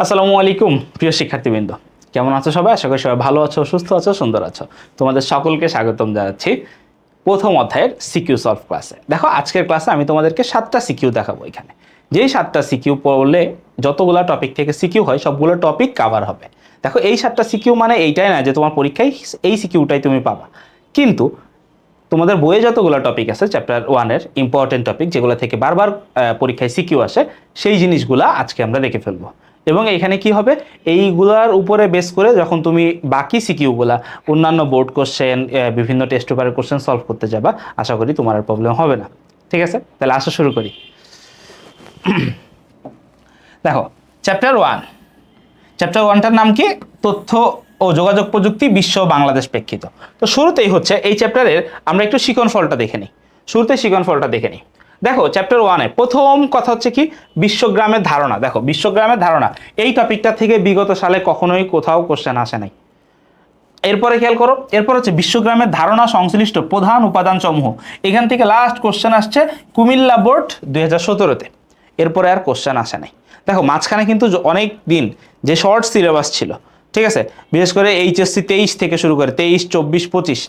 আসসালামু আলাইকুম প্রিয় শিক্ষার্থীবৃন্দ, কেমন আছো সবাই? আশা করি সবাই ভালো আছো, সুস্থ আছো, সুন্দর আছো। তোমাদের সকলকে স্বাগতম জানাচ্ছি প্রথম অধ্যায়ের সিকিউ সলভ ক্লাসে। দেখো, আজকের ক্লাসে আমি তোমাদেরকে 7টা সিকিউ দেখাবো। এখানে যেই 7টা সিকিউ পড়লে যতগুলো টপিক থেকে সিকিউ হয় সবগুলো টপিক কভার হবে। দেখো, এই 7টা সিকিউ মানে এইটাই না যে তোমার পরীক্ষায় এই সিকিউটাই তুমি পাবা, কিন্তু তোমাদের বইয়ে যতগুলো টপিক আছে চ্যাপ্টার 1-এর ইম্পর্টেন্ট টপিক, যেগুলো থেকে বারবার পরীক্ষায় সিকিউ আসে, সেই জিনিসগুলা আজকে আমরা দেখে ফেলবো। এবং এখানে কি হবে, এইগুলার উপরে বেস করে যখন তুমি বাকি সিকিউগুলা, অন্যান্য বোর্ড কোশ্চেন, বিভিন্ন টেস্ট পেপারের কোশ্চেন সলভ করতে যাবা, আশা করি তোমার আর প্রবলেম হবে না। ঠিক আছে, তাহলে আসা শুরু করি। দেখো, চ্যাপ্টার 1টার নাম কি? তথ্য ও যোগাযোগ প্রযুক্তি বিশ্ব বাংলাদেশ প্রেক্ষিত। তো শুরুতেই হচ্ছে এই চ্যাপ্টারের আমরা একটু শিকন ফলটা দেখে নিই। শুরুতে শিকন ফলটা দেখে নিই। দেখো, চ্যাপ্টার 1-এ প্রথম কথা হচ্ছে কি, বিশ্বগ্রামের ধারণা। দেখো, বিশ্বগ্রামের ধারণা এই টপিকটা থেকে বিগত সালে কখনোই কোথাও কোশ্চেন আসে নাই। এরপরে খেয়াল করো, এরপর হচ্ছে বিশ্বগ্রামের ধারণা সংশ্লিষ্ট প্রধান উপাদান সমূহ। এখান থেকে লাস্ট কোশ্চেন আসছে কুমিল্লা বোর্ড 2017-তে। এরপরে আর কোশ্চেন আসে নাই। দেখো, মাঝখানে কিন্তু অনেক দিন যে শর্ট সিলেবাস ছিল, ঠিক আছে, বিশেষ করে এইচএসসি 23 থেকে শুরু করে 23, 24, 25,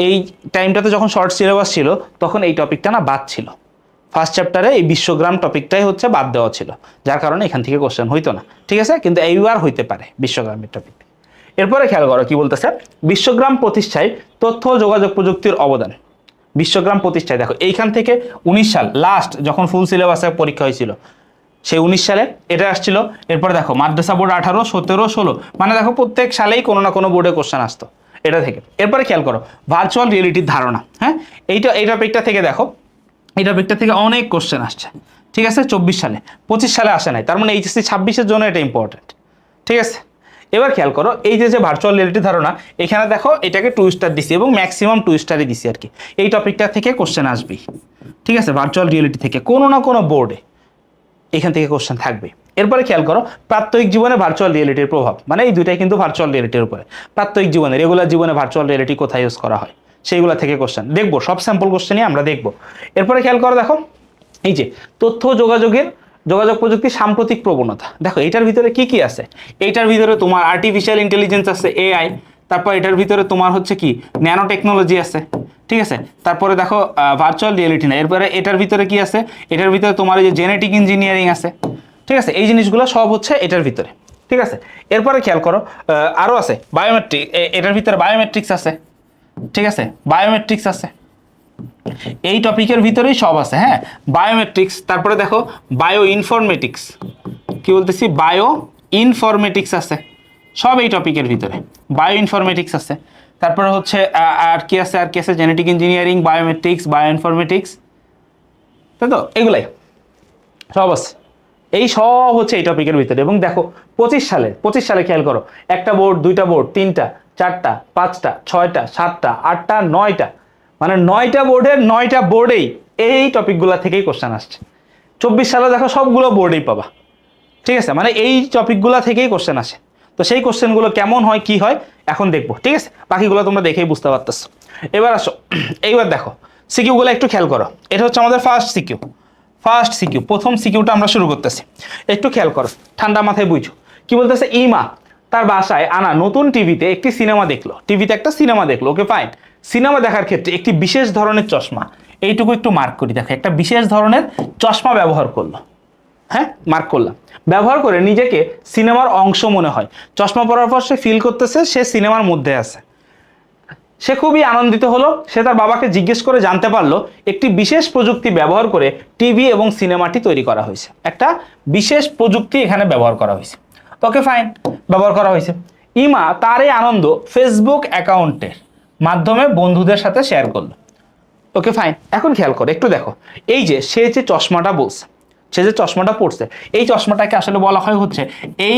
এই টাইমটাতে যখন শর্ট সিলেবাস ছিল তখন এই টপিকটা না বাদ ছিল। ফার্স্ট চ্যাপ্টারে এই বিশ্বগ্রাম টপিকটাই হচ্ছে বাদ দেওয়া ছিল, যার কারণে এখান থেকে কোশ্চেন হইতো না। ঠিক আছে, কিন্তু এইবার হইতে পারে বিশ্বগ্রামের টপিক। এরপরে খেয়াল করো কি বলতেছে, বিশ্বগ্রাম প্রতিষ্ঠায় তথ্য ও যোগাযোগ প্রযুক্তির অবদান। বিশ্বগ্রাম প্রতিষ্ঠায় দেখো, এইখান থেকে 19 সাল লাস্ট যখন ফুল সিলেবাসে পরীক্ষা হয়েছিল, সেই 19 সালে এটা আসছিল। এরপর দেখো মাদ্রাসা বোর্ড 18, 17, 16, মানে দেখো প্রত্যেক সালেই কোনো না কোনো বোর্ডে কোশ্চেন আসতো এটা থেকে। এরপরে খেয়াল করো ভার্চুয়াল রিয়েলিটির ধারণা। হ্যাঁ, এই টপিকটা থেকে দেখো, এই টপিকটা থেকে অনেক কোশ্চেন আসছে। ঠিক আছে, 24 সালে, 25 সালে আসে নাই, তার মানে এইচএসসি 26-এর জন্য এটা ইম্পর্টেন্ট। ঠিক আছে, এবার খেয়াল করো এই যে ভার্চুয়াল রিয়েলিটি ধারণা, এখানে দেখো এটাকে 2 স্টার দিছি এবং ম্যাক্সিমাম 2 স্টারই দিছি আর কি। এই টপিকটা থেকে কোশ্চেন আসবেই। ঠিক আছে, ভার্চুয়াল রিয়েলিটি থেকে কোনো না কোনো বোর্ডে এখান থেকে কোশ্চেন থাকবে। এরপরে খেয়াল করো প্রাত্যহিক জীবনে ভার্চুয়াল রিয়েলিটির প্রভাব, মানে এই দুইটাই কিন্তু ভার্চুয়াল রিয়েলিটির উপরে। প্রাত্যহিক জীবনে, রেগুলার জীবনে ভার্চুয়াল রিয়েলিটি কোথায় ইউজ করা হয়, সেইগুলো থেকে কোশ্চেন দেখবো, সব স্যাম্পল কোশ্চেনই আমরা দেখবো। এরপরে খেয়াল করো, দেখো এই যে তথ্য যোগাযোগ প্রযুক্তির সাম্প্রতিক প্রবণতা। দেখো এটার ভিতরে কি কি আছে, এইটার ভিতরে তোমার আর্টিফিশিয়াল ইন্টেলিজেন্স আছে, এআই। তারপর এটার ভিতরে তোমার হচ্ছে কি, ন্যানো টেকনোলজি আছে। ঠিক আছে, তারপরে দেখো ভার্চুয়াল রিয়েলিটি না, এরপরে এটার ভিতরে কি আছে, এটার ভিতরে তোমার এই যে জেনেটিক ইঞ্জিনিয়ারিং আছে। ঠিক আছে, এই জিনিসগুলো সব হচ্ছে এটার ভিতরে। ঠিক আছে, এরপরে খেয়াল করো আরও আছে বায়োমেট্রিক, এটার ভিতরে বায়োমেট্রিক্স আছে। ঠিক আছে, বায়োমেট্রিক্স আছে, এই টপিকের ভিতরেই সব আছে। হ্যাঁ, বায়োমেট্রিক্স, তারপরে দেখো বায়ো ইনফরমেটিক্স, কি বলতেছি, বায়ো ইনফরমেটিক্স আছে, সব এই টপিকের ভিতরে বায়ো ইনফরমেটিক্স আছে। তারপরে হচ্ছে আর কি আছে, genetic engineering, biometrics, bio informatics, তাই তো, এগুলাই সব আছে। এই সব হচ্ছে এই টপিকের ভিতরে। এবং দেখো 25 সালে খেয়াল করো, একটা বোর্ড, দুইটা বোর্ড, 3টা, 4টা, 5টা, 6টা, 7টা, 8টা, 9টা, মানে 9টা বোর্ডের 9টা বোর্ডেই এই টপিকগুলো থেকেই কোশ্চেন আসছে। 24 সালে দেখো সবগুলো বোর্ডেই পাবা। ঠিক আছে, মানে এই টপিকগুলো থেকেই কোশ্চেন আসে। তো সেই কোশ্চেনগুলো কেমন হয়, কি হয়, এখন দেখবো। ঠিক আছে, বাকিগুলো তোমরা দেখেই বুঝতে পারতেছো। এবার আসো, এইবার দেখো সিকিউগুলো একটু খেয়াল করো। এটা হচ্ছে আমাদের ফার্স্ট সিকিউ, প্রথম সিকিউটা আমরা শুরু করতেছি। একটু খেয়াল করো, ঠান্ডা মাথায় বুঝো কি বলতেছে। ইমা তার বাসায় আনা নতুন টিভিতে একটি সিনেমা দেখলো, টিভিতে একটা সিনেমা দেখলো। ওকে ফাইন, সিনেমা দেখার ক্ষেত্রে একটি বিশেষ ধরনের চশমা, এইটুকু একটু মার্ক করি। দেখো, একটা বিশেষ ধরনের চশমা ব্যবহার করলো। হ্যাঁ, মার্ক করলাম। ব্যবহার করে নিজেকে সিনেমার অংশ মনে হয়। চশমা পরার পর সে ফিল করতেছে সে সিনেমার মধ্যে আছে। সে খুবই আনন্দিত হলো। সে তার বাবাকে জিজ্ঞেস করে জানতে পারলো একটি বিশেষ প্রযুক্তি ব্যবহার করে টিভি এবং সিনেমাটি তৈরি করা হয়েছে। একটা বিশেষ প্রযুক্তি এখানে ব্যবহার করা হয়েছে। ওকে ফাইন, ব্যবহার করা হয়েছে। ইমা তার এই আনন্দ ফেসবুক অ্যাকাউন্টের মাধ্যমে বন্ধুদের সাথে শেয়ার করলো। ওকে ফাইন, এখন খেয়াল করো, একটু দেখো এই যে সে যে চশমাটা বলছে, সে যে চশমাটা পড়ছে, এই চশমাটাকে আসলে বলা হয় হচ্ছে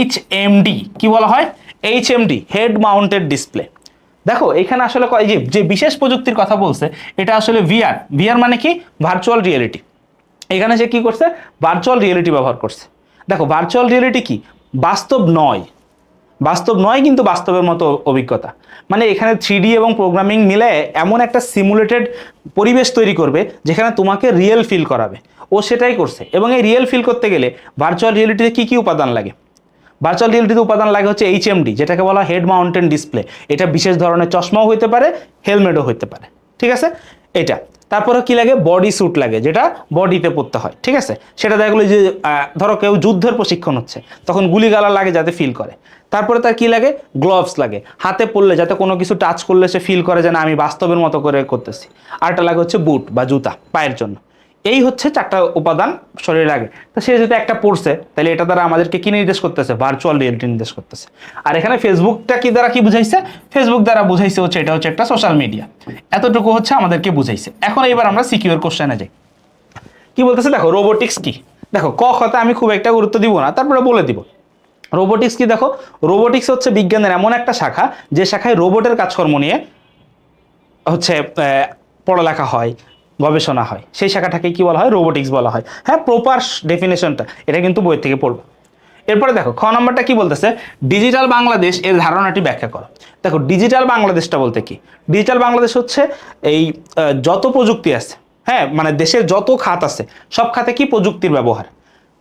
HMD। কি বলা হয়? HMD, head mounted display. দেখো এখানে আসলে যে বিশেষ প্রযুক্তির কথা বলছে, এটা আসলে ভিআর মানে কি, ভার্চুয়াল রিয়েলিটি। এখানে সে কি করছে, ভার্চুয়াল রিয়েলিটি ব্যবহার করছে। দেখো ভার্চুয়াল রিয়েলিটি কি, বাস্তব নয় কিন্তু বাস্তবের মতো অভিজ্ঞতা। মানে এখানে 3D এবং প্রোগ্রামিং মিলে এমন একটা সিমুলেটেড পরিবেশ তৈরি করবে যেখানে তোমাকে রিয়েল ফিল করাবে। ও সেটাই করছে। এবং এই রিয়েল ফিল করতে গেলে ভার্চুয়াল রিয়েলিটিতে কি কি উপাদান লাগে? ভার্চুয়াল রিয়েলিটিতে উপাদান লাগে হচ্ছে এইচএমডি, যেটাকে বলা হয় হেড মাউন্টেন ডিসপ্লে। এটা বিশেষ ধরনের চশমাও হইতে পারে, হেলমেটও হইতে পারে, ঠিক আছে। এটা তারপরে কি লাগে, বডি স্যুট লাগে, যেটা বডিতে পড়তে হয়, ঠিক আছে। সেটা দেখা গেলো যে ধরো কেউ যুদ্ধের প্রশিক্ষণ হচ্ছে, তখন গুলিগালা লাগে যাতে ফিল করে। তারপরে তার কি লাগে, গ্লোভস লাগে, হাতে পড়লে যাতে কোনো কিছু টাচ করলে সে ফিল করে যে না আমি বাস্তবের মতো করে করতেছি। আরটা লাগে হচ্ছে বুট বা জুতা পায়ের জন্য। এই হচ্ছে 4টা উপাদান শরীরে লাগে। তো সে যদি একটা পড়ছে, তাহলে এটা দ্বারা আমাদেরকে কি নির্দেশ করতেছে, ভার্চুয়াল রিয়েলিটি নির্দেশ করতেছে। আর এখানে ফেসবুকটা কি দ্বারা কি বুঝাইছে, ফেসবুক দ্বারা বুঝাইছে হচ্ছে এটা হচ্ছে একটা সোশ্যাল মিডিয়া। এতটুকু হচ্ছে আমাদেরকে বুঝাইছে। এখন এবার আমরা সিকিউর কোশ্চেনে যাই। কি বলতেছে দেখো, রোবোটিক্স কি। দেখো ক খতে আমি খুব একটা গুরুত্ব দিব না, তারপরে বলে দিব। রোবোটিক্স কি দেখো, রোবোটিক্স হচ্ছে বিজ্ঞানের এমন একটা শাখা যে শাখায় রোবটের কাজকর্ম নিয়ে হচ্ছে পড়ালেখা হয়, গবেষণা হয়। সেই শাখাটাকে কি বলা হয়, রোবোটিক্স বলা হয়। হ্যাঁ, প্রপার ডেফিনেশনটা এটা কিন্তু বই থেকে পড়বো। এরপরে দেখো খ নম্বরটা কি বলতেছে, ডিজিটাল বাংলাদেশ এর ধারণাটি ব্যাখ্যা করো। দেখো ডিজিটাল বাংলাদেশটা বলতে কি, ডিজিটাল বাংলাদেশ হচ্ছে এই যত প্রযুক্তি আছে, হ্যাঁ মানে দেশের যত খাত আছে সব খাতে কি প্রযুক্তির ব্যবহার।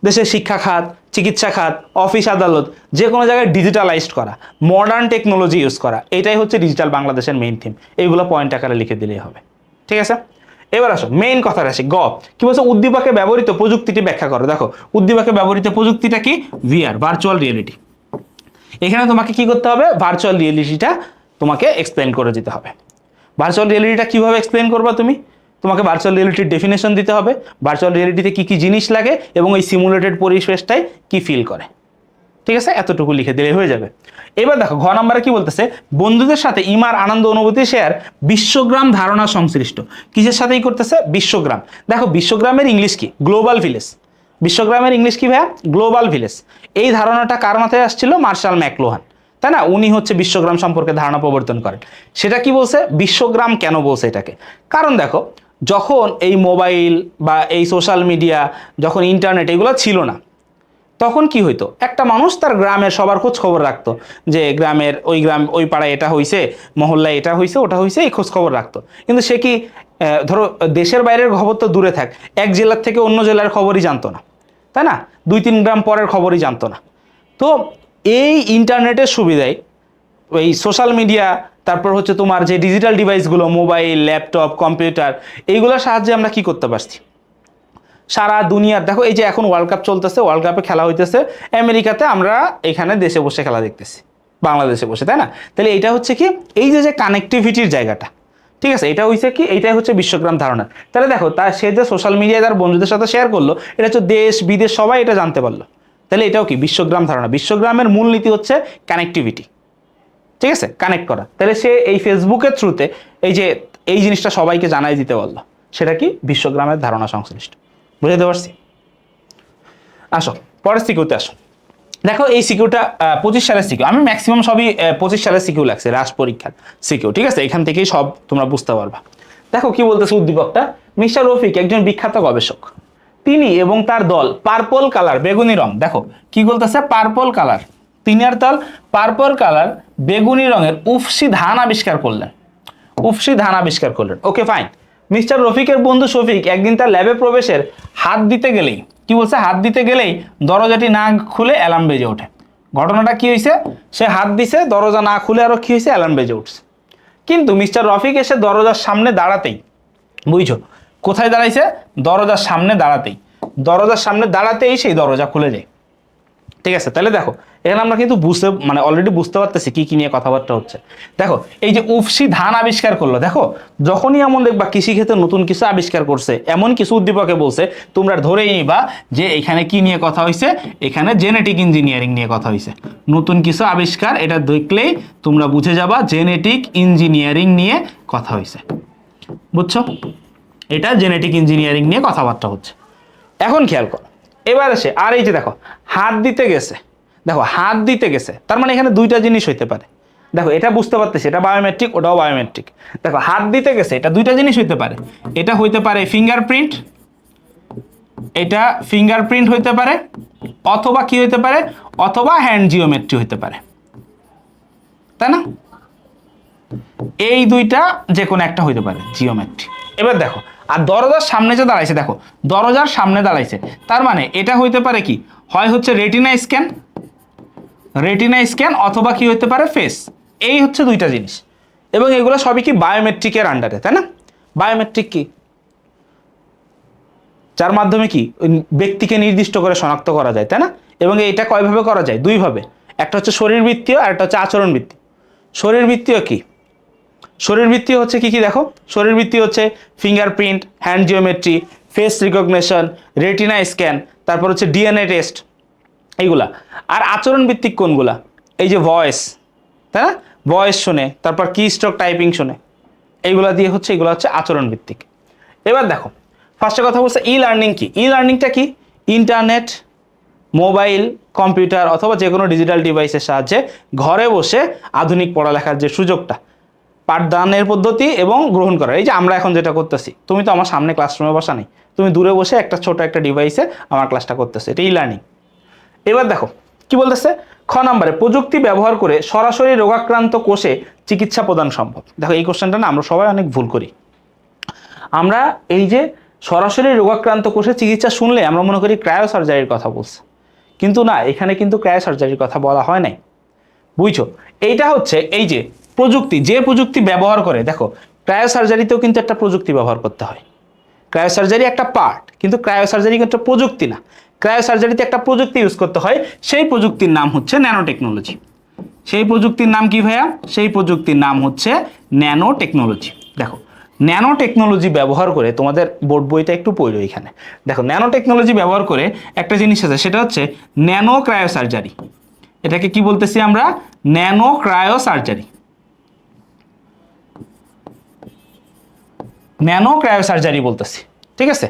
দেশের শিক্ষা খাত, চিকিৎসা খাত, অফিস আদালত, যে কোনো জায়গায় ডিজিটালাইজড করা, মডার্ন টেকনোলজি ইউজ করা, এটাই হচ্ছে ডিজিটাল বাংলাদেশের মেইন থিম। এইগুলো পয়েন্ট আকারে লিখে দিলেই হবে, ঠিক আছে। এবার আসো মেইন কথাটা আসি, গ কি বলছে, উদ্দীপকে ব্যবহৃত প্রযুক্তিটি ব্যাখ্যা করো। দেখো উদ্দীপকে ব্যবহৃত প্রযুক্তিটা কি, ভিআর, ভার্চুয়াল রিয়েলিটি। এখানে তোমাকে কি করতে হবে, ভার্চুয়াল রিয়েলিটিটা তোমাকে এক্সপ্লেন করে দিতে হবে। ভার্চুয়াল রিয়েলিটিটা কিভাবে এক্সপ্লেন করবা তুমি, তোমাকে ভার্চুয়াল রিয়েলিটির ডেফিনেশন দিতে হবে, ভার্চুয়াল রিয়েলিটিতে কি কি জিনিস লাগে এবং এই সিমুলেটেড পরিবেশটাই কি ফিল করে, ঠিক আছে। এতটুকু লিখে দিলে হয়ে যাবে। এবার দেখো ঘ নম্বরে কি বলতেছে, বন্ধুদের সাথে ইমার আনন্দ অনুভূতি শেয়ার, বিশ্বগ্রাম ধারণা সংশ্লিষ্ট। কিসের সাথেই করতেছে, বিশ্বগ্রাম। দেখো বিশ্বগ্রামের ইংলিশ কি, গ্লোবাল ভিলেজ। বিশ্বগ্রামের ইংলিশ কি ভাইয়া, গ্লোবাল ভিলেজ। এই ধারণাটা কার মাথায় আসছিল, মার্শাল ম্যাকলুহান, তাই না। উনি হচ্ছে বিশ্বগ্রাম সম্পর্কে ধারণা প্রবর্তন করেন। সেটা কি বলছে, বিশ্বগ্রাম কেন বলছে এটাকে, কারণ দেখো যখন এই মোবাইল বা এই সোশ্যাল মিডিয়া, যখন ইন্টারনেট এগুলো ছিল না, তখন কি হইতো, একটা মানুষ তার গ্রামের সবার খোঁজ খবর রাখতো, যে গ্রামের ওই পাড়ায় এটা হইছে, মহল্লায় এটা হইছে, ওটা হইছে, এই খোঁজ খবর রাখতো। কিন্তু সে কি ধরো দেশের বাইরের খবর তো দূরে থাক, এক জেলার থেকে অন্য জেলার খবরই জানতো না, তাই না, 2-3 গ্রাম পরের খবরই জানতো না। তো এই ইন্টারনেটের সুবিধায়, এই সোশ্যাল মিডিয়া, তারপর হচ্ছে তোমার যে ডিজিটাল ডিভাইসগুলো, মোবাইল, ল্যাপটপ, কম্পিউটার, এইগুলোর সাহায্যে আমরা কি করতে পারছি, সারা দুনিয়ার, দেখো এই যে এখন ওয়ার্ল্ড কাপ চলতেছে, ওয়ার্ল্ড কাপে খেলা হইতেছে আমেরিকাতে, আমরা এখানে দেশে বসে খেলা দেখতেছি, বাংলাদেশে বসে, তাই না। তাহলে এটা হচ্ছে কি, এই যে কানেক্টিভিটির জায়গাটা, ঠিক আছে, এটা হচ্ছে কি, এইটাই হচ্ছে বিশ্বগ্রাম ধারণা। তাহলে দেখো সে যে সোশ্যাল মিডিয়ায় তার বন্ধুদের সাথে শেয়ার করলো, এটা হচ্ছে দেশ বিদেশ সবাই এটা জানতে পারলো। তাহলে এটাও কি বিশ্বগ্রাম ধারণা। বিশ্বগ্রামের মূলনীতি হচ্ছে কানেক্টিভিটি, ঠিক আছে, কানেক্ট করা। তাহলে সে এই ফেসবুকের থ্রুতে এই জিনিসটা সবাইকে জানাই দিতে পারলো, সেটা কি বিশ্বগ্রামের ধারণা সংশ্লিষ্ট। বুঝতে পারছি। আসো পরের সিকিউতে আসো। দেখো এই সিকিউটা 25 সালের সিকিউ, আমি ম্যাক্সিমাম সবই 25 সালের সিকিউ লাগছে, রাষ্ট্র পরীক্ষার সিকিউ, ঠিক আছে। এখান থেকেই সব তোমরা বুঝতে পারবা। দেখো কি বলতেছে উদ্দীপকটা, মিস্টার রফিক একজন বিখ্যাত গবেষক, তিনি এবং তার দল পার্পল কালার, বেগুনি রং, দেখো কি বলতেছে, পার্পল কালার, তিনি আর দল পার্পল কালার বেগুনি রঙের উফসি ধান আবিষ্কার করলেন। উফসি ধান আবিষ্কার করলেন, ওকে ফাইন। মিস্টার রফিকের বন্ধু শফিক একদিন তার ল্যাবে প্রবেশের হাত দিতে গেলেই, কি বলছে, হাত দিতে গেলেই দরজাটি না খুলে অ্যালার্ম বেজে ওঠে। ঘটনাটা কি হয়েছে, সে হাত দিছে, দরজা না খুলে আরো কি হয়েছে, অ্যালার্ম বেজে উঠছে। কিন্তু মিস্টার রফিক এসে দরজার সামনে দাঁড়াতেই, বুঝছো কোথায় দাঁড়াইছে, দরজার সামনে দাঁড়াতেই, দরজার সামনে দাঁড়াতেই সেই দরজা খুলে যায়, ঠিক আছে। তাহলে দেখো এখানে আমরা কিন্তু অলরেডি বুঝতে পারতেছি কি কি নিয়ে কথাবার্তা হচ্ছে। দেখো এই যে উফসি ধান আবিষ্কার করলো, দেখো যখনই এমন দেখবা কৃষিক্ষেত্রে নতুন কিছু আবিষ্কার করছে, এমন কিছু উদ্দীপকে বলছে, তোমরা ধরেই নিবা যে এখানে কি নিয়ে কথা হয়েছে, এখানে জেনেটিক ইঞ্জিনিয়ারিং নিয়ে কথা হয়েছে। নতুন কিছু আবিষ্কার, এটা দেখলেই তোমরা বুঝে যাবা জেনেটিক ইঞ্জিনিয়ারিং নিয়ে কথা হয়েছে, বুঝছো, এটা জেনেটিক ইঞ্জিনিয়ারিং নিয়ে কথাবার্তা হচ্ছে। এখন খেয়াল করো, এবার আসে আর এই যে দেখো হাত দিতে গেছে, দেখো হাত দিতে গেছে, তার মানে এখানে দুইটা জিনিস হইতে পারে। দেখো এটা বুঝতে পারতেছি, এটা বায়োমেট্রিক, ওটাও বায়োমেট্রিক। দেখো হাত দিতে গেছে, এটা দুইটা জিনিস হইতে পারে। এটা হইতে পারে ফিঙ্গারপ্রিন্ট, এটা ফিঙ্গারপ্রিন্ট হইতে পারে, অথবা কি হইতে পারে, অথবা হ্যান্ড জিওমেট্রি হইতে পারে, তাই না। এই দুইটা যে কোনো একটা হইতে পারে জিওমেট্রি। এবার দেখো আর দরজার সামনে যে দাঁড়াইছে, দেখো দরজার সামনে দাঁড়াইছে, তার মানে এটা হইতে পারে কি, হয় হচ্ছে রেটিনা স্ক্যান, রেটিনা স্ক্যান অথবা কি হতে পারে ফেস। এই হচ্ছে দুইটা জিনিস, এবং এগুলো সবই কি বায়োমেট্রিকের আন্ডারে, তাই না? বায়োমেট্রিক কি, যার মাধ্যমে কি ওই ব্যক্তিকে নির্দিষ্ট করে শনাক্ত করা যায়, তাই না? এবং এইটা কয়ভাবে করা যায়? দুইভাবে, একটা হচ্ছে শরীরবৃত্তীয় আর একটা হচ্ছে আচরণবৃত্তীয়। শরীরবৃত্তীয় কি? শরীরবৃত্তীয় হচ্ছে কি কি দেখো, শরীরবৃত্তীয় হচ্ছে fingerprint, hand geometry, face recognition, retina scan, তারপর হচ্ছে ডিএনএ টেস্ট, এইগুলা। আর আচরণ ভিত্তিক কোনগুলা? এই যে ভয়েস, তাই না? ভয়েস শুনে, তারপর কি স্ট্রোক টাইপিং শুনে, এইগুলা দিয়ে হচ্ছে, এগুলো হচ্ছে আচরণ ভিত্তিক। এবার দেখো ফার্স্টে কথা বলছে ই লার্নিং কি। ই লার্নিংটা কি? ইন্টারনেট, মোবাইল, কম্পিউটার অথবা যে কোনো ডিজিটাল ডিভাইসের সাহায্যে ঘরে বসে আধুনিক পড়ালেখার যে সুযোগটা, পাঠদানের পদ্ধতি এবং গ্রহণ করা। এই যে আমরা এখন যেটা করতেছি, তুমি তো আমার সামনে ক্লাসরুমে বসা নেই, তুমি দূরে বসে একটা ছোট একটা ডিভাইসে আমার ক্লাসটা করতেছো, এটা ই লার্নিং। এবার দেখো কি বলতেছে, খ নম্বরে প্রযুক্তি ব্যবহার করে সরাসরি রোগাক্রান্ত কোষে চিকিৎসা প্রদান সম্ভব। দেখো এই কোশ্চেনটা না আমরা সবাই অনেক ভুল করি। আমরা এই যে সরাসরি রোগাক্রান্ত কোষে চিকিৎসা শুনলে আমরা মনে করি ক্রায়ো সার্জারির কথা বলছে, কিন্তু না, এখানে কিন্তু ক্রায়ো সার্জারির কথা বলা হয় নাই, বুঝছো? এইটা হচ্ছে এই যে প্রযুক্তি, যে প্রযুক্তি ব্যবহার করে, দেখো ক্রায়ো সার্জারিতেও কিন্তু একটা প্রযুক্তি ব্যবহার করতে হয়। ক্রায়ো সার্জারি একটা পার্ট, কিন্তু ক্রায়ো সার্জারি কিন্তু প্রযুক্তি না। ক্রায়ো সার্জারিতে একটা প্রযুক্তি ইউজ করতে হয়, সেই প্রযুক্তির নাম হচ্ছে ন্যানো টেকনোলজি। সেই প্রযুক্তির নাম কি ভাইয়া? সেই প্রযুক্তির নাম হচ্ছে ন্যানো টেকনোলজি। দেখো ন্যানো টেকনোলজি ব্যবহার করে, তোমাদের বোর্ড বইটা একটু পড়ো এখানে, দেখো ন্যানো টেকনোলজি ব্যবহার করে একটা জিনিস আছে, সেটা হচ্ছে ন্যানো ক্রায়ো সার্জারি। এটাকে কি বলতেছি আমরা? Nano cryo surgery. Nano cryo surgery বলতেছি, ঠিক আছে?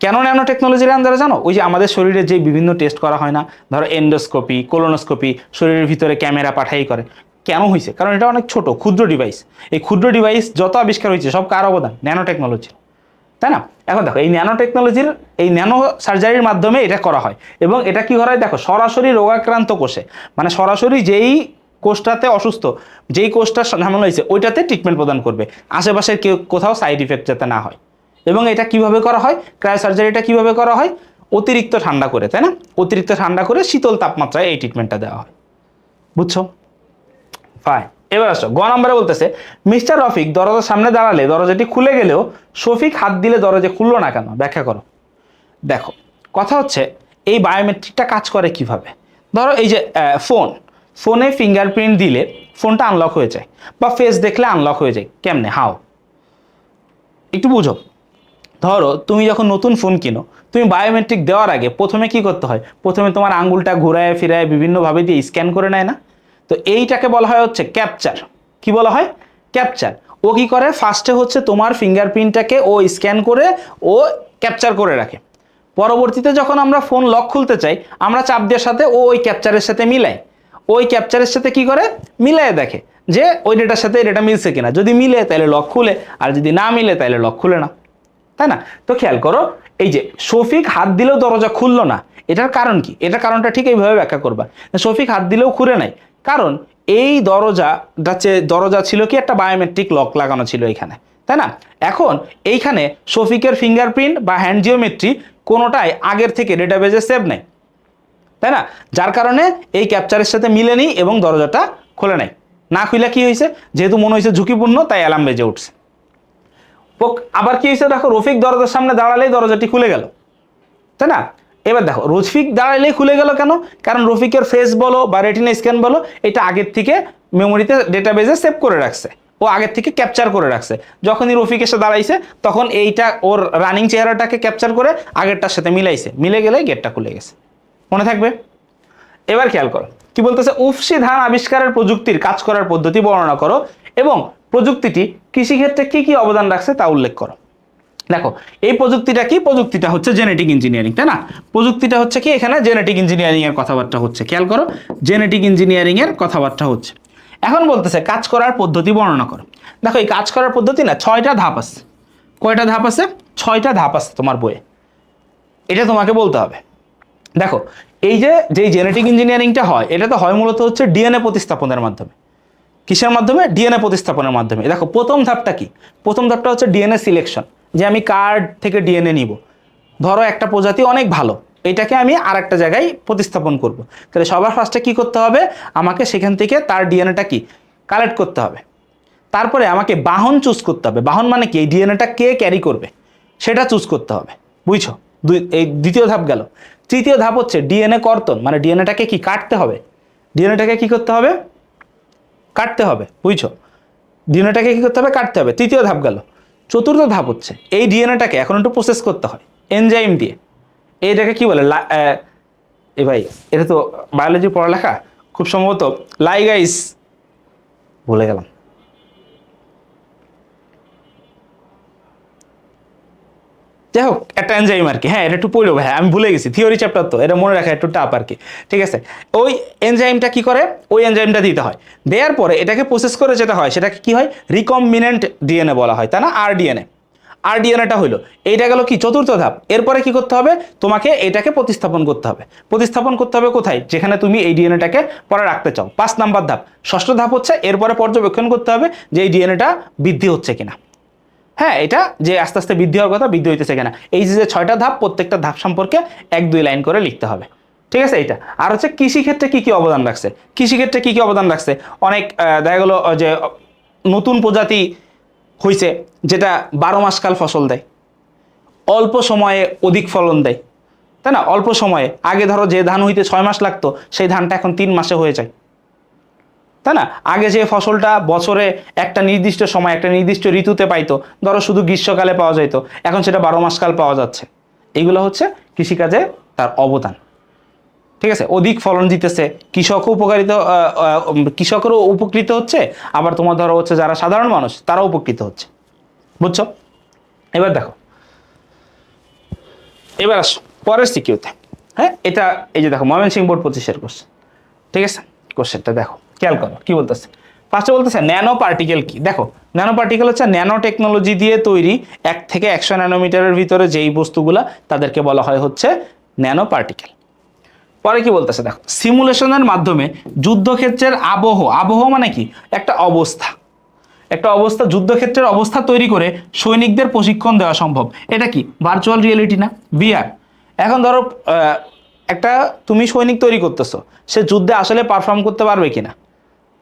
কেন ন্যানো টেকনোলজির আন্দারে জানো? ওই যে আমাদের শরীরে যে বিভিন্ন টেস্ট করা হয় না, ধরো এন্ডোস্কোপি, কোলোনোস্কোপি, শরীরের ভিতরে ক্যামেরা পাঠাই করে, কেন হয়েছে? কারণ এটা অনেক ছোট ক্ষুদ্র ডিভাইস। এই ক্ষুদ্র ডিভাইস যত আবিষ্কার হয়েছে সব কার অবদান? ন্যানো টেকনোলজির, তাই না? এখন দেখো এই ন্যানো টেকনোলজির, এই ন্যানো সার্জারির মাধ্যমে এটা করা হয়, এবং এটা কি করা হয় দেখো, সরাসরি রোগাক্রান্ত কোষে, মানে সরাসরি যেই কোষটাতে অসুস্থ, যেই কোষটা ঝামেলা হয়েছে ওইটাতে ট্রিটমেন্ট প্রদান করবে, আশেপাশের কেউ কোথাও সাইড ইফেক্ট যাতে না হয়। এবং এটা কিভাবে করা হয়? ক্রায়ো সার্জারিটা কিভাবে করা হয়? অতিরিক্ত ঠান্ডা করে, তাই না? অতিরিক্ত ঠান্ডা করে শীতল তাপমাত্রায় এই ট্রিটমেন্টটা দেওয়া হয়, বুঝছো? ফাইন। এবার আসো গ নম্বরে বলতেছে, মিস্টার রফিক দরজার সামনে দাঁড়ালে দরজাটি খুলে গেলেও শফিক হাত দিলে দরজা খুললো না কেন? ব্যাখ্যা করো। দেখো কথা হচ্ছে এই বায়োমেট্রিকটা কাজ করে কিভাবে। ধরো এই যে ফোনে ফিঙ্গারপ্রিন্ট দিলে ফোনটা আনলক হয়ে যায়, বা ফেস দেখলে আনলক হয়ে যায়। কেমনে? হাও, একটু বুঝো। ধরো তুমি যখন নতুন ফোন কিনো, তুমি বায়োমেট্রিক দেওয়ার আগে প্রথমে কি করতে হয়? প্রথমে তোমার আঙ্গুলটা ঘুরায় ফিরায় বিভিন্নভাবে দিয়ে স্ক্যান করে নেয় না? তো এইটাকে বলা হয় হচ্ছে ক্যাপচার। কি বলা হয়? ক্যাপচার। ও কি করে? ফার্স্টে হচ্ছে তোমার ফিঙ্গারপ্রিন্টটাকে ও স্ক্যান করে ও ক্যাপচার করে রাখে। পরবর্তীতে যখন আমরা ফোন লক খুলতে চাই, আমরা চাপ দেওয়ার সাথে ও ওই ক্যাপচারের সাথে মিলায়, ওই ক্যাপচারের সাথে কি করে? মিলায় দেখে যে ওই ডেটার সাথে ডেটা মিলছে কিনা। যদি মিলে তাহলে লক খুলে, আর যদি না মিলে তাহলে লক খুলে না, তাই না? তো খেয়াল করো, এই যে শফিক হাত দিলেও দরজা খুললো না, এটার কারণ কি? এটার কারণটা ঠিক এইভাবে ব্যাখ্যা করবা। শফিক হাত দিলেও খুলে নাই, কারণ এই দরজা ছিল কি একটা বায়োমেট্রিক লক লাগানো ছিল এখানে, তাই না? এখন এইখানে শফিকের ফিঙ্গারপ্রিন্ট বা হ্যান্ড জিওমেট্রি কোনোটাই আগের থেকে ডেটাবেজে সেভ নেই, তাই না? যার কারণে এই ক্যাপচারের সাথে মিলেনি এবং দরজাটা খোলে নাই। না খুলে কি হয়েছে? যেহেতু মনে হয়েছে ঝুঁকিপূর্ণ, তাই অ্যালার্ম বেজে উঠছে। আবার কি হয়েছে দেখো, রফিক দরজার সামনে দাঁড়ালেই দরজাটি খুলে গেল, তাই না? এবার দেখো রফিক দাঁড়ালেই খুলে গেল কেন? কারণ রফিকের ফেস বলো বা রেটিনা স্ক্যান বলো, এটা আগের থেকে মেমোরিতে ডেটাবেজে সেভ করে রাখছে, ও আগের থেকে ক্যাপচার করে রাখছে। যখনই রফিক এসে দাঁড়াইছে তখন এইটা ওর রানিং চেহারাটাকে ক্যাপচার করে আগেরটার সাথে মিলাইছে, মিলে গেলে গেটটা খুলে গেছে। মনে থাকবে? এবার খেয়াল করো কি বলতেছে, উফশী ধান আবিষ্কারের প্রযুক্তির কাজ করার পদ্ধতি বর্ণনা করো এবং প্রযুক্তিটি কৃষিক্ষেত্রে কি কি অবদান রাখছে তা উল্লেখ করো। দেখো এই প্রযুক্তিটা কি? প্রযুক্তিটা হচ্ছে জেনেটিক ইঞ্জিনিয়ারিং, তাই না? প্রযুক্তিটা হচ্ছে কি? এখানে জেনেটিক ইঞ্জিনিয়ারিং এর কথাবার্তা হচ্ছে, খেয়াল করো, জেনেটিক ইঞ্জিনিয়ারিং এর কথাবার্তা হচ্ছে। এখন বলতেছে কাজ করার পদ্ধতি বর্ণনা করো। দেখো এই কাজ করার পদ্ধতি না 6টা ধাপ আছে। কয়টা ধাপ আছে? 6টা ধাপ আছে তোমার বইয়ে, এটা তোমাকে বলতে হবে। দেখো এই যে জেনেটিক ইঞ্জিনিয়ারিংটা হয়, এটা তো হয় মূলত হচ্ছে ডিএনএ প্রতিস্থাপনের মাধ্যমে। কিসের মাধ্যমে? ডিএনএ প্রতিস্থাপনের মাধ্যমে। দেখো প্রথম ধাপটা কি? প্রথম ধাপটা হচ্ছে ডিএনএ সিলেকশন, যে আমি কার থেকে ডিএনএ নিব। ধরো একটা প্রজাতি অনেক ভালো, এটাকে আমি আরেকটা জায়গায় প্রতিস্থাপন করব। তাহলে সবার ফার্স্টে কি করতে হবে, আমাকে সেখান থেকে তার ডিএনএটা কি কালেক্ট করতে হবে। তারপরে আমাকে বাহন চুজ করতে হবে। বাহন মানে কি, এই ডিএনএটা কে ক্যারি করবে সেটা চুজ করতে হবে। বুঝছো, এই দ্বিতীয় ধাপ গেল। তৃতীয় ধাপ হচ্ছে ডিএনএ কর্তন, মানে ডিএনএটাকে কি কাটতে হবে, ডিএনএটাকে কি করতে হবে, কাটতে হবে। বুঝছো, ডিএনএটাকে কি করতে হবে, কাটতে হবে। তৃতীয় ধাপ গেল। চতুর্থ ধাপ হচ্ছে এই ডিএনএটাকে এখন একটু প্রসেস করতে হয় এনজাইম দিয়ে। এইটাকে কি বলে, এ ভাই এটা তো বায়োলজি পড়ালেখা, খুব সম্ভবত লাইগাইস, ভুলে গেলাম। যাই হোক, একটা এনজাইম আর কি। হ্যাঁ, এটা একটু পড়ো ভাই, আমি ভুলে গেছি, থিওরি চ্যাপ্টার তো, এটা মনে রাখা একটু টাফ আর কি। ঠিক আছে, ওই এনজাইমটা কি করে, ওই এনজাইমটা দিতে হয়। দেওয়ার পরে এটাকে প্রসেস করে যেটা হয় সেটাকে কি হয়, রিকম্বিনেন্ট ডিএনএ বলা হয়, তাই না, আরডিএনএ। আরডিএনএটা হলো, এইটা গেল কি চতুর্থ ধাপ। এরপরে কি করতে হবে, তোমাকে এটাকে প্রতিস্থাপন করতে হবে। প্রতিস্থাপন করতে হবে কোথায়, যেখানে তুমি এই ডিএনএটাকে পরে রাখতে চাও। 5 নাম্বার ধাপ। ষষ্ঠ ধাপ হচ্ছে এরপরে পর্যবেক্ষণ করতে হবে যে এই ডিএনএটা বৃদ্ধি হচ্ছে কিনা। হ্যাঁ, এটা যে আস্তে আস্তে বৃদ্ধি হওয়ার কথা, বৃদ্ধি হইতেছে কিনা। এই যে 6টা ধাপ, প্রত্যেকটা ধাপ সম্পর্কে 1-2 লাইন করে লিখতে হবে। ঠিক আছে, এইটা। আর হচ্ছে কৃষিক্ষেত্রে কি কি অবদান রাখছে, কৃষিক্ষেত্রে কি কি অবদান রাখছে, অনেক দেখা গেলো যে নতুন প্রজাতি হয়েছে যেটা 12 মাসকাল ফসল দেয়, অল্প সময়ে অধিক ফলন দেয়, তাই না। অল্প সময়ে, আগে ধরো যে ধান হইতে 6 মাস লাগতো সেই ধানটা এখন 3 মাসে হয়ে যায়, তাই না। আগে যে ফসলটা বছরে একটা নির্দিষ্ট সময় একটা নির্দিষ্ট ঋতুতে পাইতো, ধরো শুধু গ্রীষ্মকালে পাওয়া যেত, এখন সেটা 12 মাসকাল পাওয়া যাচ্ছে। এগুলো হচ্ছে কৃষিকাজে তার অবদান। ঠিক আছে, অধিক ফলন দিতেছে, কৃষকও উপকারিত, কৃষকেরও উপকৃত হচ্ছে, আবার তোমার ধরো হচ্ছে যারা সাধারণ মানুষ তারাও উপকৃত হচ্ছে। বুঝছো, এবার দেখো, এবার আসো পরের সিকিউতে। হ্যাঁ, এটা এই যে দেখো ময়মনসিংহ বোর্ড 25-এর কোশ্চেন। ঠিক আছে, কোশ্চেনটা দেখো, খেয়াল করো কি বলতেছে। ফার্স্টে বলতেছে ন্যানো পার্টিকেল কি। দেখো, ন্যানো পার্টিকেল হচ্ছে ন্যানো টেকনোলজি দিয়ে তৈরি 1 থেকে 100 ন্যানোমিটারের ভিতরে যেই বস্তুগুলা, তাদেরকে বলা হয় হচ্ছে ন্যানো পার্টিকেল। পরে কি বলতেছে দেখো, সিমুলেশনের মাধ্যমে যুদ্ধক্ষেত্রের আবহ মানে কি, একটা অবস্থা, একটা অবস্থা, যুদ্ধক্ষেত্রের অবস্থা তৈরি করে সৈনিকদের প্রশিক্ষণ দেওয়া সম্ভব। এটা কি ভার্চুয়াল রিয়েলিটি না, ভিআর। এখন ধরো একটা তুমি সৈনিক তৈরি করতেছো, সে যুদ্ধে আসলে পারফর্ম করতে পারবে কিনা।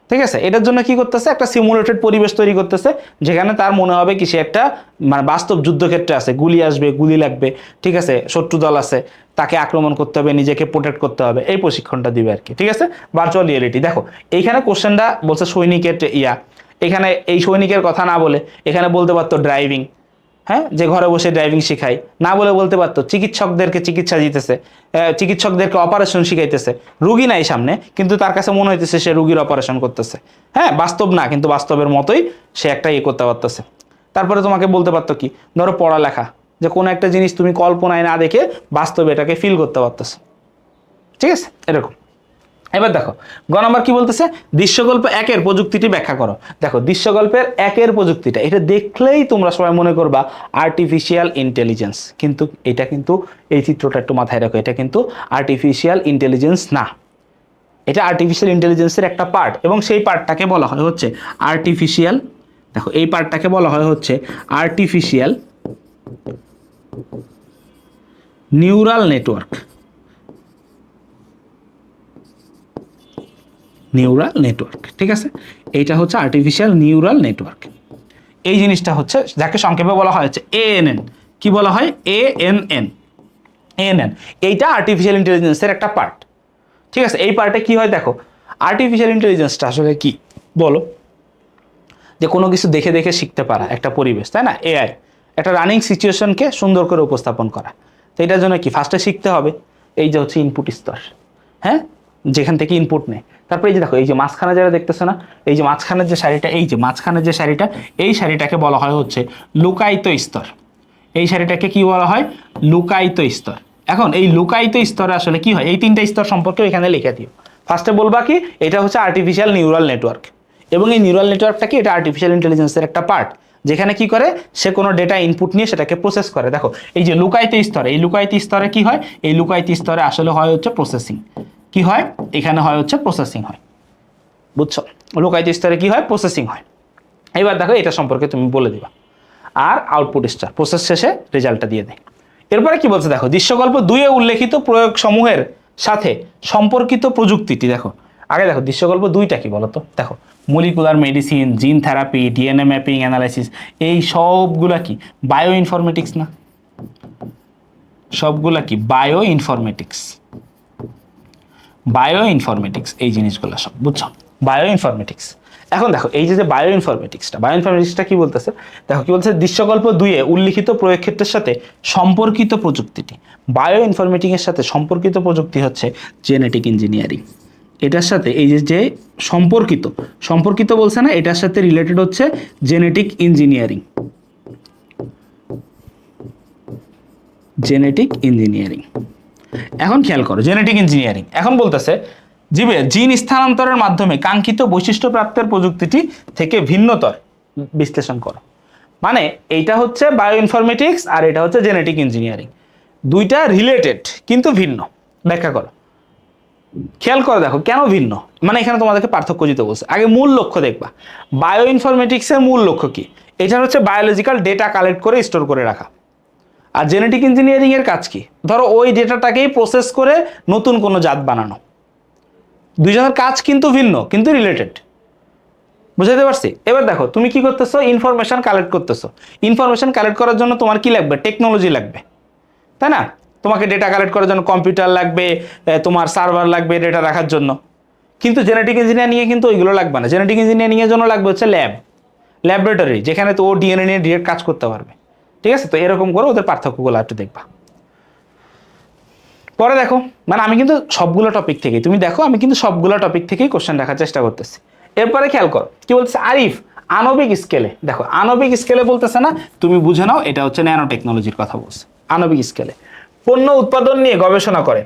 ঠিক আছে, এটার জন্য কি করতেছে, একটা সিমুলেটেড পরিবেশ তৈরি করতেছে, যেখানে তার মনে হবে কি সে একটা মানে বাস্তব যুদ্ধক্ষেত্রে আছে, গুলি আসবে, গুলি লাগবে, ঠিক আছে, শত্রু দল আছে, তাকে আক্রমণ করতে হবে, নিজেকে প্রোটেক্ট করতে হবে, এই প্রশিক্ষণটা দিবে আর কি। ঠিক আছে, ভার্চুয়াল রিয়েলিটি। দেখো এইখানে কোশ্চেনটা বলছে সৈনিকের এখানে এই সৈনিকের কথা না বলে এখানে বলতে পারতো ড্রাইভিং। হ্যাঁ, যে ঘরে বসে ড্রাইভিং শেখায়, না বলে বলতে পারতো চিকিৎসকদেরকে চিকিৎসা দিতেছে, চিকিৎসকদেরকে অপারেশন শিখাইতেছে। রুগী নাই সামনে, কিন্তু তার কাছে মনে হইতেছে সে রুগীর অপারেশন করতেছে। হ্যাঁ, বাস্তব না, কিন্তু বাস্তবের মতোই সে একটা করতে পারতেছে। তারপরে তোমাকে বলতে পারতো কি, ধরো পড়ালেখা, যে কোনো একটা জিনিস তুমি কল্পনায় না দেখে বাস্তবে এটাকে ফিল করতে পারতেছো। ঠিক আছে, এরকম। এবার দেখো গ নাম্বার কি বলতেছে, দৃশ্যকল্প 1-এর প্রযুক্তিটি ব্যাখ্যা করো। দেখো দৃশ্যকল্পের 1-এর প্রযুক্তিটা, এটা দেখলেই তোমরা সবাই মনে করবা আর্টিফিশিয়াল ইন্টেলিজেন্স, কিন্তু এটা কিন্তু এই চিত্রটা একটু মাথায় রাখো, এটা কিন্তু আর্টিফিশিয়াল ইন্টেলিজেন্স না, এটা আর্টিফিশিয়াল ইন্টেলিজেন্সের একটা পার্ট, এবং সেই পার্টটাকে বলা হয় হচ্ছে আর্টিফিশিয়াল, দেখো এই পার্টটাকে বলা হয় হচ্ছে artificial neural network. Neural network, ঠিক আছে, এইটা হচ্ছে আর্টিফিশিয়াল নিউরাল নেটওয়ার্ক। এই জিনিসটা হচ্ছে যাকে সংক্ষেপে বলা হয় হচ্ছে এএনএন। কি বলা হয়, এএনএন। এএনএন এইটা আর্টিফিশিয়াল ইন্টেলিজেন্সের একটা পার্ট। ঠিক আছে, এই পার্টে কি হয় দেখো, আর্টিফিশিয়াল ইন্টেলিজেন্সটা আসলে কি বলো, যে কোনো কিছু দেখে দেখে শিখতে পারা একটা পরিবেশ, তাই না। এআই একটা রানিং সিচুয়েশনকে সুন্দর করে উপস্থাপন করা। তো এটার জন্য কি ফার্স্টে শিখতে হবে, এই যে হচ্ছে ইনপুট স্তর। হ্যাঁ, যেখান থেকে ইনপুট নেয়। তারপরে এই যে দেখো, এই যে মাঝখানে যারা দেখতেছে না, এই যে মাঝখানের যে শাড়িটা, এই যে মাঝখানের যে শাড়িটা, এই শাড়িটাকে বলা হয় হচ্ছে লুকায়িত স্তর। এই শাড়িটাকে কি বলা হয়, লুকায়িত স্তর। এখন এই লুকায়িত স্তরে আসলে কি হয়, এই 3টা স্তর সম্পর্কে এখানে লিখে দিও। ফার্স্টে বলবা কি, এটা হচ্ছে আর্টিফিশিয়াল নিউরাল নেটওয়ার্ক, এবং এই নিউরাল নেটওয়ার্কটা কি, এটা আর্টিফিশিয়াল ইন্টেলিজেন্সের একটা পার্ট, যেখানে কি করে, সে কোনো ডেটা ইনপুট নিয়ে সেটাকে প্রসেস করে। দেখো এই যে লুকায়িত স্তরে, এই লুকায়িত স্তরে কি হয়, এই লুকায়িত স্তরে আসলে হয় হচ্ছে প্রসেসিং। কি হয়, এখানে হয় হচ্ছে প্রসেসিং হয়। বুঝছো, লুকায়িত স্তরে কি হয়, প্রসেসিং হয়। এবার দেখো এটা সম্পর্কে তুমি বলে দিবা। আর আউটপুট স্তর, প্রসেস শেষে রেজাল্টটা দিয়ে দেয়। এরপরে কি বলছে দেখো, দৃশ্যকল্প 2-এ উল্লেখিত প্রয়োগ সমূহের সাথে সম্পর্কিত প্রযুক্তিটি দেখো। আগে দেখো দৃশ্যকল্প 2টা কি বলতো, দেখো molecular medicine, gene therapy, DNA mapping analysis, এই সবগুলা কি বায়ো ইনফরমেটিক্স না? সবগুলা কি বায়ো ইনফরমেটিক্স। বায়ো ইনফরমেটিক্স এই জিনিসগুলো সব, বুঝছো? Bio informatics. এখন দেখো এই যে বায়ো ইনফরমেটিক্সটা কি বলতেছে দেখো, কি বলছে, দৃশ্যকল্প 2-এ উল্লিখিত প্রয়োগ ক্ষেত্রের সাথে সম্পর্কিত প্রযুক্তিটি। বায়ো ইনফরমেটিক্সের সাথে সম্পর্কিত প্রযুক্তি হচ্ছে জেনেটিক ইঞ্জিনিয়ারিং। এটার সাথে এই যে সম্পর্কিত বলছে না, এটার সাথে রিলেটেড হচ্ছে জেনেটিক ইঞ্জিনিয়ারিং। এখন খেয়াল করো, জেনেটিক ইঞ্জিনিয়ারিং এখন বলতেছে জীবের জিন স্থানান্তরের মাধ্যমে কাঙ্ক্ষিত বৈশিষ্ট্য প্রাপ্তের প্রযুক্তিটি থেকে ভিন্নতর বিশ্লেষণ করো। মানে এইটা হচ্ছে বায়ো ইনফরমেটিক্স আর এটা হচ্ছে জেনেটিক ইঞ্জিনিয়ারিং, দুইটা রিলেটেড কিন্তু ভিন্ন। ব্যাখ্যা করো। খেয়াল করে দেখো কেন ভিন্ন, মানে এখানে তোমাদেরকে পার্থক্য দিতে বলছে। আগে মূল লক্ষ্য দেখবা, বায়ো ইনফরমেটিক্সের মূল লক্ষ্য কি? এটা হচ্ছে বায়োলজিক্যাল ডেটা কালেক্ট করে স্টোর করে রাখা। আর জেনেটিক ইঞ্জিনিয়ারিং এর কাজ কি? ধরো ওই ডেটাটাকেই প্রসেস করে নতুন কোনো জাত বানানো। দুইজনের কাজ কিন্তু ভিন্ন কিন্তু রিলেটেড, বুঝাতে পারছি? এবার দেখো তুমি কি করতেছো, ইনফরমেশন কালেক্ট করতেছো। ইনফরমেশন কালেক্ট করার জন্য তোমার কি লাগবে? টেকনোলজি লাগবে, তাই না? তোমাকে ডেটা কালেক্ট করার জন্য কম্পিউটার লাগবে, তোমার সার্ভার লাগবে ডেটা রাখার জন্য। কিন্তু জেনেটিক ইঞ্জিনিয়ারিং এ কিন্তু ওইগুলো লাগবে না। জেনেটিক ইঞ্জিনিয়ারিং এর জন্য লাগবে হচ্ছে ল্যাবরেটরি, যেখানে তো ও ডিএনএ নিয়ে ডিরেক্ট কাজ করতে পারবে। ঠিক আছে? তো এরকম করে ওদের পার্থক্যগুলো একটু দেখবা। পরে দেখো, মানে আমি কিন্তু সবগুলো টপিক থেকেই, তুমি দেখো আমি কিন্তু সবগুলো টপিক থেকেই কোশ্চেন রাখার চেষ্টা করতেছি। এরপরে খেয়াল করো কি বলছে আরিফ, আণবিক স্কেলে। দেখো আণবিক স্কেলে বলতেছে না, তুমি বুঝে নাও এটা হচ্ছে ন্যানো টেকনোলজির কথা বলছে। আণবিক স্কেলে পণ্য উৎপাদন নিয়ে গবেষণা করে,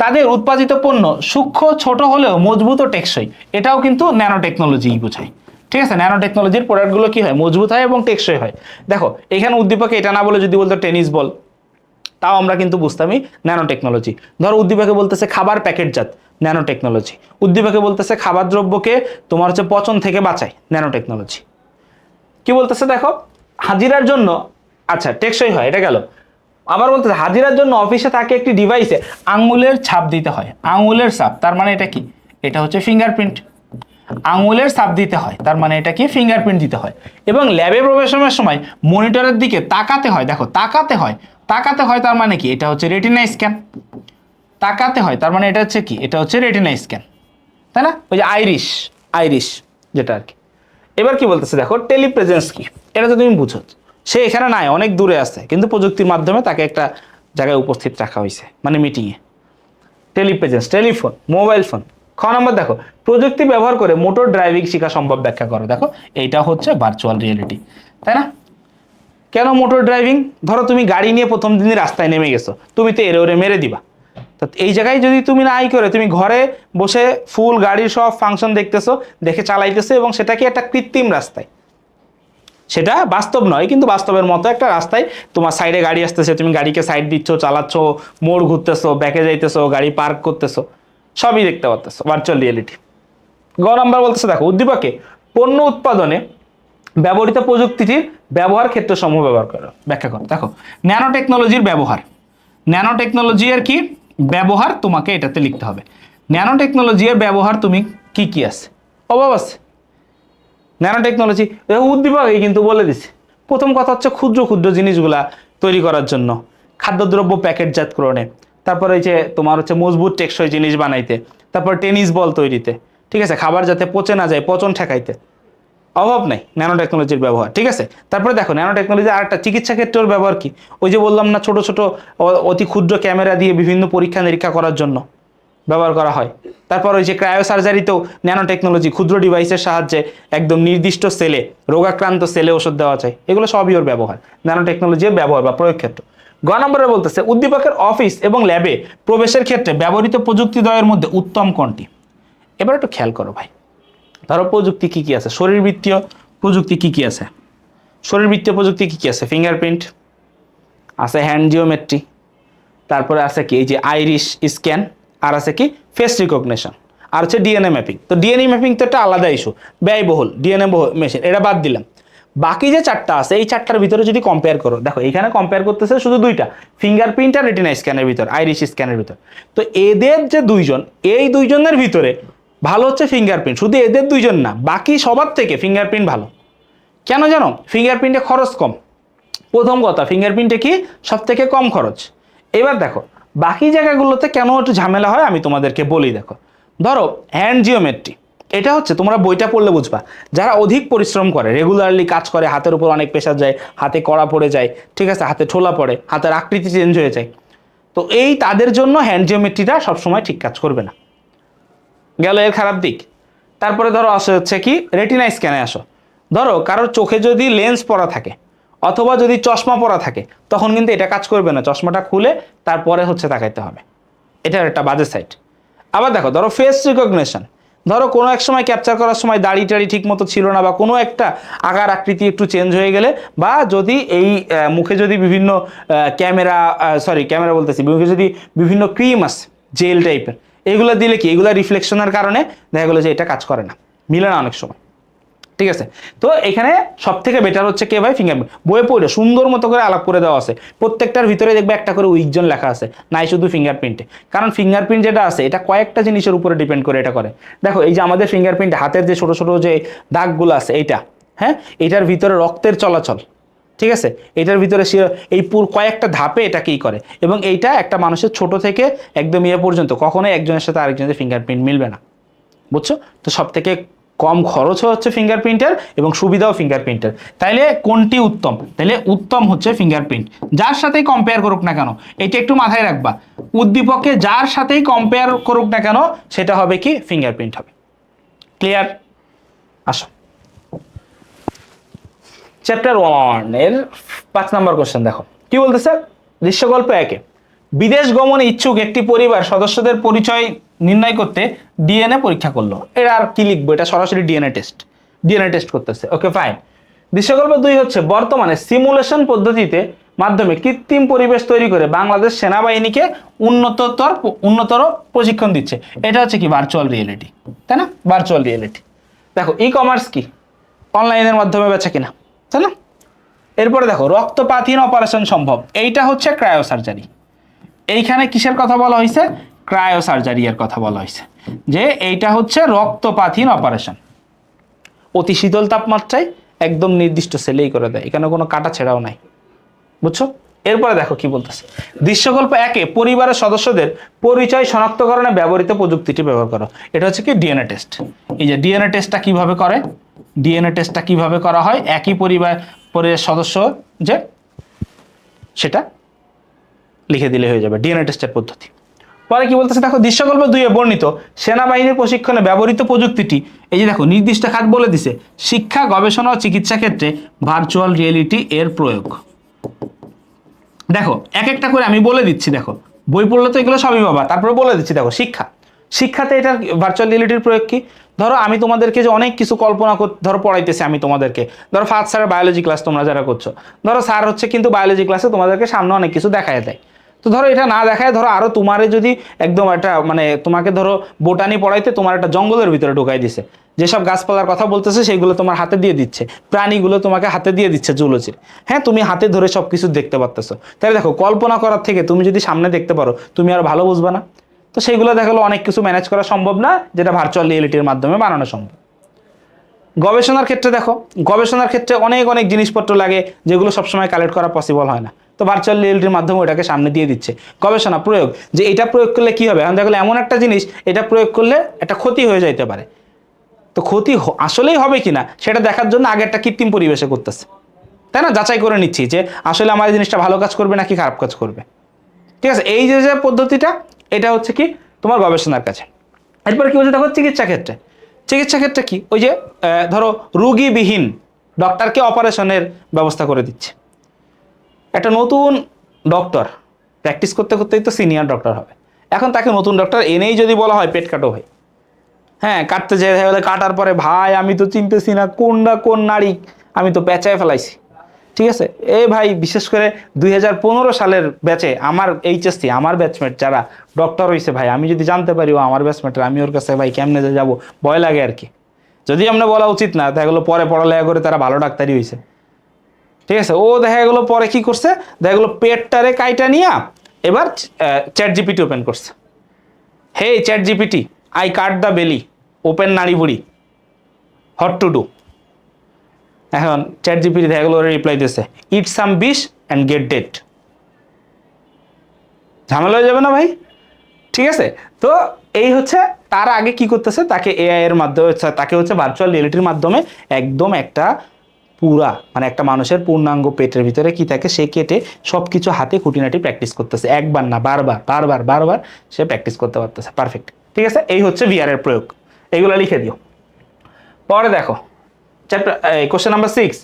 তাদের উৎপাদিত পণ্য সূক্ষ্ম ছোট হলেও মজবুত ও টেকসই, এটাও কিন্তু ন্যানো টেকনোলজি বোঝায়। ঠিক আছে? ন্যানো টেকনোলজির প্রোডাক্টগুলো কি হয়? মজবুত হয় এবং টেকসই হয়। দেখো এখানে উদ্দীপকে এটা না বলে যদি বলতো টেনিস বল, তাও আমরা কিন্তু বুঝতামই ন্যানো টেকনোলজি। ধরো উদ্দীপকে বলতেছে খাবার প্যাকেটজাত, ন্যানো টেকনোলজি। উদ্দীপকে বলতেছে খাবার দ্রব্যকে তোমার হচ্ছে পচন থেকে বাঁচায়, ন্যানো টেকনোলজি। কি বলতেছে দেখো, হাজিরার জন্য, আচ্ছা টেকসই হয়, এটা গেল। আবার বলতেছে হাজিরার জন্য অফিসে তাকে একটি ডিভাইসে আঙুলের ছাপ দিতে হয়। আঙুলের ছাপ, তার মানে এটা কি? এটা হচ্ছে ফিঙ্গারপ্রিন্ট। আঙুলের ছাপ দিতে হয়, তার মানে এটা কি? ফিঙ্গারপ্রিন্ট দিতে হয়। এবং ল্যাবে প্রবেশের সময় মনিটরের দিকে তাকাতে হয়। দেখো তাকাতে হয়, তার মানে কি? এটা হচ্ছে রেটিনা স্ক্যান। তাকাতে হয় তার মানে এটা হচ্ছে কি? এটা হচ্ছে রেটিনা স্ক্যান, তাই না? ওই যে আইরিশ যেটা আর কি। এবার কি বলতেছে দেখো, টেলিপ্রেজেন্স কি? এটা তো তুমি বুঝো, সে এখানে নাই, অনেক দূরে আছে, কিন্তু প্রযুক্তির মাধ্যমে তাকে একটা জায়গায় উপস্থিত রাখা হয়েছে, মানে মিটিংয়ে। Telepresence, telephone, mobile phone. খ নম্বর দেখো, প্রযুক্তি ব্যবহার করে মোটর ড্রাইভিং শেখা সম্ভব, ব্যাখ্যা করো। দেখো এইটা হচ্ছে ভার্চুয়াল রিয়েলিটি, তাই না? কেন মোটর ড্রাইভিং? ধরো তুমি গাড়ি নিয়ে প্রথম দিনই রাস্তায় নেমে গেছো, তুমি তো এরে ওরে মেরে দিবা। তো এই জায়গায় যদি তুমি না করে তুমি ঘরে বসে ফুল গাড়ির সব ফাংশন দেখতেছো, দেখে চালাইতেছো, এবং সেটা কি একটা কৃত্রিম রাস্তায়, সেটা বাস্তব নয় কিন্তু বাস্তবের মতো একটা রাস্তায় তোমার সাইডে গাড়ি আসতেছে, তুমি গাড়িকে সাইড দিচ্ছ, চালাচ্ছ, মোড় ঘুরতেছো, ব্যাকে যাইতেছো, গাড়ি পার্ক করতেছো, সবই দেখতে পাচ্তেছো, ভার্চুয়াল রিয়েলিটি। গ নাম্বার বলতেছে দেখো, উদ্দীপকে পণ্য উৎপাদনে ব্যবহৃত প্রযুক্তিটির ব্যবহার ক্ষেত্র সমূহ ব্যবহার করো, ব্যাখ্যা করো। দেখো ন্যানো টেকনোলজির ব্যবহার, ন্যানো টেকনোলজি এর কি ব্যবহার তোমাকে এটাতে লিখতে হবে। ন্যানো টেকনোলজি এর ব্যবহার তুমি কি কি আছে, অভাব আছে। ন্যানো টেকনোলজি উদ্দীপকেই কিন্তু বলে দিছে। প্রথম কথা হচ্ছে ক্ষুদ্র ক্ষুদ্র জিনিসগুলা তৈরি করার জন্য, খাদ্যদ্রব্য প্যাকেটজাতকরণে, তারপরে এই যে তোমার হচ্ছে মজবুত টেকসই জিনিস বানাইতে, তারপর টেনিস বল তৈরিতে, ঠিক আছে, খাবার যাতে পচে না যায়, পচন ঠেকাইতে, অভাব নাই ন্যানো টেকনোলজির ব্যবহার। ঠিক আছে? তারপরে দেখো ন্যানো টেকনোলজি আর একটা চিকিৎসা ক্ষেত্রের ব্যবহার কি? ওই যে বললাম না, ছোট ছোট অতি ক্ষুদ্র ক্যামেরা দিয়ে বিভিন্ন পরীক্ষা নিরীক্ষা করার জন্য ব্যবহার করা হয়। তারপর ওই যে ক্রায়ো সার্জারিতেও ন্যানো টেকনোলজি, ক্ষুদ্র ডিভাইসের সাহায্যে একদম নির্দিষ্ট সেলে, রোগাক্রান্ত সেলে ওষুধ দেওয়া যায়, এগুলো সবই ওর ব্যবহার, ন্যানো টেকনোলজির ব্যবহার বা প্রয়োগ ক্ষেত্র। গ নম্বরে বলতেছে উদ্দীপকের অফিস এবং ল্যাবে প্রবেশের ক্ষেত্রে ব্যবহৃত প্রযুক্তিদ্বয়ের মধ্যে উত্তম কোনটি? এবার একটু খেয়াল করো ভাই। ধরো প্রযুক্তি কি কি আছে, শরীরবৃত্তীয় প্রযুক্তি কি কি আছে? শরীরবৃত্তীয় প্রযুক্তি কি কি আছে? ফিঙ্গারপ্রিন্ট আছে, হ্যান্ড জিওমেট্রি, তারপরে আছে কি এই যে আইরিশ স্ক্যান, আর আছে কি ফেস রিকগনিশন, আর হচ্ছে ডিএনএ ম্যাপিং। তো ডিএনএ ম্যাপিং তো একটা আলাদা ইস্যু, ব্যয়বহুল, ডিএনএ মেশিন, এটা বাদ দিলাম। বাকি যে চারটা আছে এই চারটার ভিতরে যদি কম্পেয়ার করো, দেখো এখানে কম্পেয়ার করতেছে শুধু দুইটা, ফিঙ্গারপ্রিন্ট আর রেটিনা স্ক্যানের ভিতর, আইরিশ স্ক্যানের ভিতর। তো এদের যে দুইজন, এই দুইজনের ভিতরে ভালো হচ্ছে ফিঙ্গারপ্রিন্ট, শুধু এদের দুইজন না, বাকি সবার থেকে ফিঙ্গারপ্রিন্ট ভালো। কেন জানো? ফিঙ্গারপ্রিন্টে খরচ কম, প্রথম কথা ফিঙ্গারপ্রিন্টে কি সব থেকে কম খরচ। এবার দেখো বাকি জায়গাগুলোতে কেন একটু ঝামেলা হয় আমি তোমাদেরকে বলি। দেখো ধরো হ্যান্ড জিওমেট্রি, এটা হচ্ছে তোমরা বইটা পড়লে বুঝবা, যারা অধিক পরিশ্রম করে, রেগুলারলি কাজ করে, হাতের উপর অনেক প্রেশার যায়, হাতে কড়া পড়ে যায়, ঠিক আছে, হাতে ঠোলা পড়ে, হাতের আকৃতি চেঞ্জ হয়ে যায়, তো এই তাদের জন্য হ্যান্ড জিওমেট্রিটা সবসময় ঠিক কাজ করবে না। গেল এর খারাপ দিক। তারপরে ধরো আসে হচ্ছে কি রেটিনা স্ক্যানে আসো, ধরো কারোর চোখে যদি লেন্স পরা থাকে অথবা যদি চশমা পরা থাকে তখন কিন্তু এটা কাজ করবে না, চশমাটা খুলে তারপরে হচ্ছে তাকাইতে হবে, এটার একটা বাজে সাইড। আবার দেখো ধরো ফেস রিকগনিশন, ধরো কোনো এক সময় ক্যাপচার করার সময় দাড়ি টাড়ি ঠিক মতো ছিল না, বা কোনো একটা আকার আকৃতি একটু চেঞ্জ হয়ে গেলে, বা যদি এই মুখে যদি বিভিন্ন ক্যামেরা বলতেছি, মুখে যদি বিভিন্ন ক্রিম আছে জেল টাইপের, এগুলো দিলে কি এগুলো রিফ্লেকশনের কারণে দেখা গেলো যে এটা কাজ করে না, মিলে না অনেক সময়, ঠিক আছে। তো এখানে সব থেকে বেটার হচ্ছে কে ভাই? ফিঙ্গারপ্রিন্ট। বইয়ে পড়ে সুন্দর মতো করে আলাপ করে দেওয়া আছে, প্রত্যেকটার ভিতরে দেখবে একটা করে উইকজন লেখা আছে, নাই শুধু ফিঙ্গারপ্রিন্টে। কারণ ফিঙ্গারপ্রিন্ট যেটা আছে এটা কয়েকটা জিনিসের উপরে ডিপেন্ড করে এটা করে। দেখো এই যে আমাদের ফিঙ্গারপ্রিন্ট হাতের যে ছোট ছোট যে দাগগুলো আছে এইটা, হ্যাঁ, এটার ভিতরে রক্তের চলাচল, ঠিক আছে, এটার ভিতরে এই কয়েকটা ধাপে এটা কি করে, এবং এইটা একটা মানুষের ছোট থেকে একদম ইয়ে পর্যন্ত কখনোই একজনের সাথে আরেকজনের ফিঙ্গারপ্রিন্ট মিলবে না, বুঝছো? তো সব থেকে কম খরচ হচ্ছে ফিঙ্গারপ্রিন্টের এবং সুবিধাও ফিঙ্গারপ্রিন্টের। তাইলে কোনটি উত্তম? তাইলে উত্তম হচ্ছে ফিঙ্গারপ্রিন্ট, যার সাথেই কম্পেয়ার করুক না কেন, এটা একটু মাথায় রাখবা, উদ্দীপকে যার সাথেই কম্পেয়ার করুক না কেন সেটা হবে কি ফিঙ্গারপ্রিন্ট হবে। ক্লিয়ার? আসো চ্যাপ্টার 1 এর 5 নম্বর কোশ্চেন দেখো কি বলতেছে। দৃশ্যকল্প 1-এ বিদেশ গমনে ইচ্ছুক একটি পরিবার সদস্যদের পরিচয় নির্ণয় করতে ডিএনএ পরীক্ষা করলো। এর আর কি লিখবো, এটা সরাসরি ডিএনএ টেস্ট করতেছে। Okay fine. দৃশ্যকল্প 2 হচ্ছে বর্তমানে সিমুলেশন পদ্ধতিতে মাধ্যমে কৃত্রিম পরিবেশ তৈরি করে বাংলাদেশ সেনাবাহিনীকে উন্নতর প্রশিক্ষণ দিচ্ছে। এটা হচ্ছে কি ভার্চুয়াল রিয়েলিটি, তাই না? Virtual reality. দেখো ই কমার্স কি অনলাইনের মাধ্যমে বেচা কিনা, তাই না? এরপরে দেখো রক্তপাতহীন অপারেশন সম্ভব, এইটা হচ্ছে ক্রায়োসার্জারি। এইখানে কিসের কথা বলা হয়েছে? ক্রায়োসার্জারি এর কথা বলা হয়েছে, যে এইটা হচ্ছে রক্তপাতহীন অপারেশন, অতি শীতল তাপমাত্রায় একদম নির্দিষ্ট সেলেই করে দেয়, এখানে কোনো কাটা ছেঁড়াও নাই, বুঝছো? এরপরে দেখো কি বলতেছে। দৃশ্যকল্প 1-এ পরিবারের সদস্যদের পরিচয় শনাক্তকরণে ব্যবহৃত প্রযুক্তিটি ব্যবহার করো। এটা হচ্ছে কি ডিএনএ টেস্ট। এই যে ডিএনএ টেস্টটা কিভাবে করে, ডিএনএ টেস্টটা কিভাবে করা হয়, একই পরিবারের সদস্য যে সেটা লিখে দিলে হয়ে যাবে ডিএনএ টেস্টের পদ্ধতি। পরে কি বলতেছে দেখো, দৃশ্যকল্প 2-এ বর্ণিত সেনাবাহিনীর প্রশিক্ষণে ব্যবহৃত প্রযুক্তিটি, এই যে দেখো নির্দিষ্ট খাত বলে দিছে, শিক্ষা, গবেষণা ও চিকিৎসা ক্ষেত্রে ভার্চুয়াল রিয়েলিটি এর প্রয়োগ। দেখো এক একটা করে আমি বলে দিচ্ছি, দেখো বই পড়লে তো এগুলো সবই পাবা, তারপরে বলে দিচ্ছি। দেখো শিক্ষাতে এটা ভার্চুয়াল রিয়েলিটির প্রয়োগ কি? ধরো আমি তোমাদেরকে যে অনেক কিছু কল্পনা ধরো পড়াইতেছি আমি তোমাদেরকে, ধরো ফার্স্ট স্যারের বায়োলজি ক্লাস তোমরা যারা করছো, ধরো স্যার হচ্ছে কিন্তু বায়োলজি ক্লাসে তোমাদেরকে সামনে অনেক কিছু দেখায় দেয়, তো ধরো এটা না দেখায় ধরো আরো তোমারে যদি একদম একটা মানে তোমাকে ধরো বোটানি পড়াইতে তোমার একটা জঙ্গলের ভিতরে ঢুকাই দিছে, যেসব গাছপালার কথা বলতেছে সেগুলো তোমার হাতে দিয়ে দিচ্ছে, প্রাণীগুলো তোমাকে হাতে দিয়ে দিচ্ছে জুলজির, হ্যাঁ, তুমি হাতে ধরে সব কিছু দেখতে পারতেছো। তাহলে দেখো কল্পনা করার থেকে তুমি যদি সামনে দেখতে পারো তুমি আর ভালো বুঝবা না? তো সেইগুলো দেখালো অনেক কিছু ম্যানেজ করা সম্ভব না, যেটা ভার্চুয়াল রিয়েলিটির মাধ্যমে বানানো সম্ভব। গবেষণার ক্ষেত্রে দেখো, গবেষণার ক্ষেত্রে অনেক অনেক জিনিসপত্র লাগে যেগুলো সবসময় কালেক্ট করা পসিবল হয় না, তো ভার্চুয়াল রিয়েলিটির মাধ্যমে ওটাকে সামনে দিয়ে দিচ্ছে। গবেষণা প্রয়োগ, যে এটা প্রয়োগ করলে কি হবে, এখন দেখো এমন একটা জিনিস এটা প্রয়োগ করলে একটা ক্ষতি হয়ে যাইতে পারে, তো ক্ষতি আসলেই হবে কিনা সেটা দেখার জন্য আগে একটা কৃত্রিম পরিবেশে করতেছে, তাই না? যাচাই করে নিচ্ছি যে আসলে আমার এই জিনিসটা ভালো কাজ করবে নাকি খারাপ কাজ করবে, ঠিক আছে? এই যে পদ্ধতিটা এটা হচ্ছে কি তোমার গবেষণার কাছে। এরপর কি হচ্ছে দেখো চিকিৎসা ক্ষেত্রে কি, ওই যে ধরো রুগীবিহীন ডক্টরকে অপারেশনের ব্যবস্থা করে দিচ্ছে। একটা নতুন ডক্টর প্র্যাকটিস করতে করতেই তো সিনিয়র ডক্টর হবে, এখন তাকে নতুন ডক্টর এনেই যদি বলা হয় পেট কাটো ভাই, হ্যাঁ, কাটতে যেতে হলে কাটার পরে ভাই আমি তো চিনতেছি না কোন নারী, আমি তো পেঁচায় ফেলাইছি, ঠিক আছে? ভাই বিশেষ করে 2015 সালের ব্যাচে আমার এইচএসসি আমার ব্যাচমেট যারা ডক্টর হয়েছে ভাই, আমি যদি জানতে পারি ও আমার ব্যাচমেটের, আমি ওর কাছে ভাই কেমনে যাবো, ভয় লাগে আর কি। যদি আমরা বলা উচিত না, দেখা গেলো পরে পড়ালেখা করে তারা ভালো ডাক্তারই হয়েছে, ঠিক আছে। ও দেখা গেলো পরে কি করছে, দেখা গেলো পেটটারে কাইটা নিয়া এবার চ্যাট জিপিটি ওপেন করছে, hey ChatGPT I cut the belly, open নাড়ি বুড়ি, হট টু ডু। এখন চ্যাট জিপিটি দেখা গেলো রিপ্লাই দিয়েছে, ইট সাম বিষ অ্যান্ড গেট ডেড। ঝামেলা হয়ে যাবে না ভাই? ঠিক আছে। তো এই হচ্ছে, তার আগে কি করতেছে, তাকে এআই এর মাধ্যমে, তাকে হচ্ছে ভার্চুয়াল রিয়েলিটির মাধ্যমে একদম একটা পুরা মানে একটা মানুষের পূর্ণাঙ্গ পেটের ভিতরে কি থাকে সে কেটে সব কিছু হাতে খুঁটিনাটি প্র্যাকটিস করতেছে, একবার না বারবার বারবার বারবার সে প্র্যাকটিস করতে পারতেছে, পারফেক্ট। ঠিক আছে, এই হচ্ছে ভিআর এর প্রয়োগ, এইগুলো লিখে দিও। পরে দেখো চ্যাপ্টার কোশ্চেন নাম্বার 6,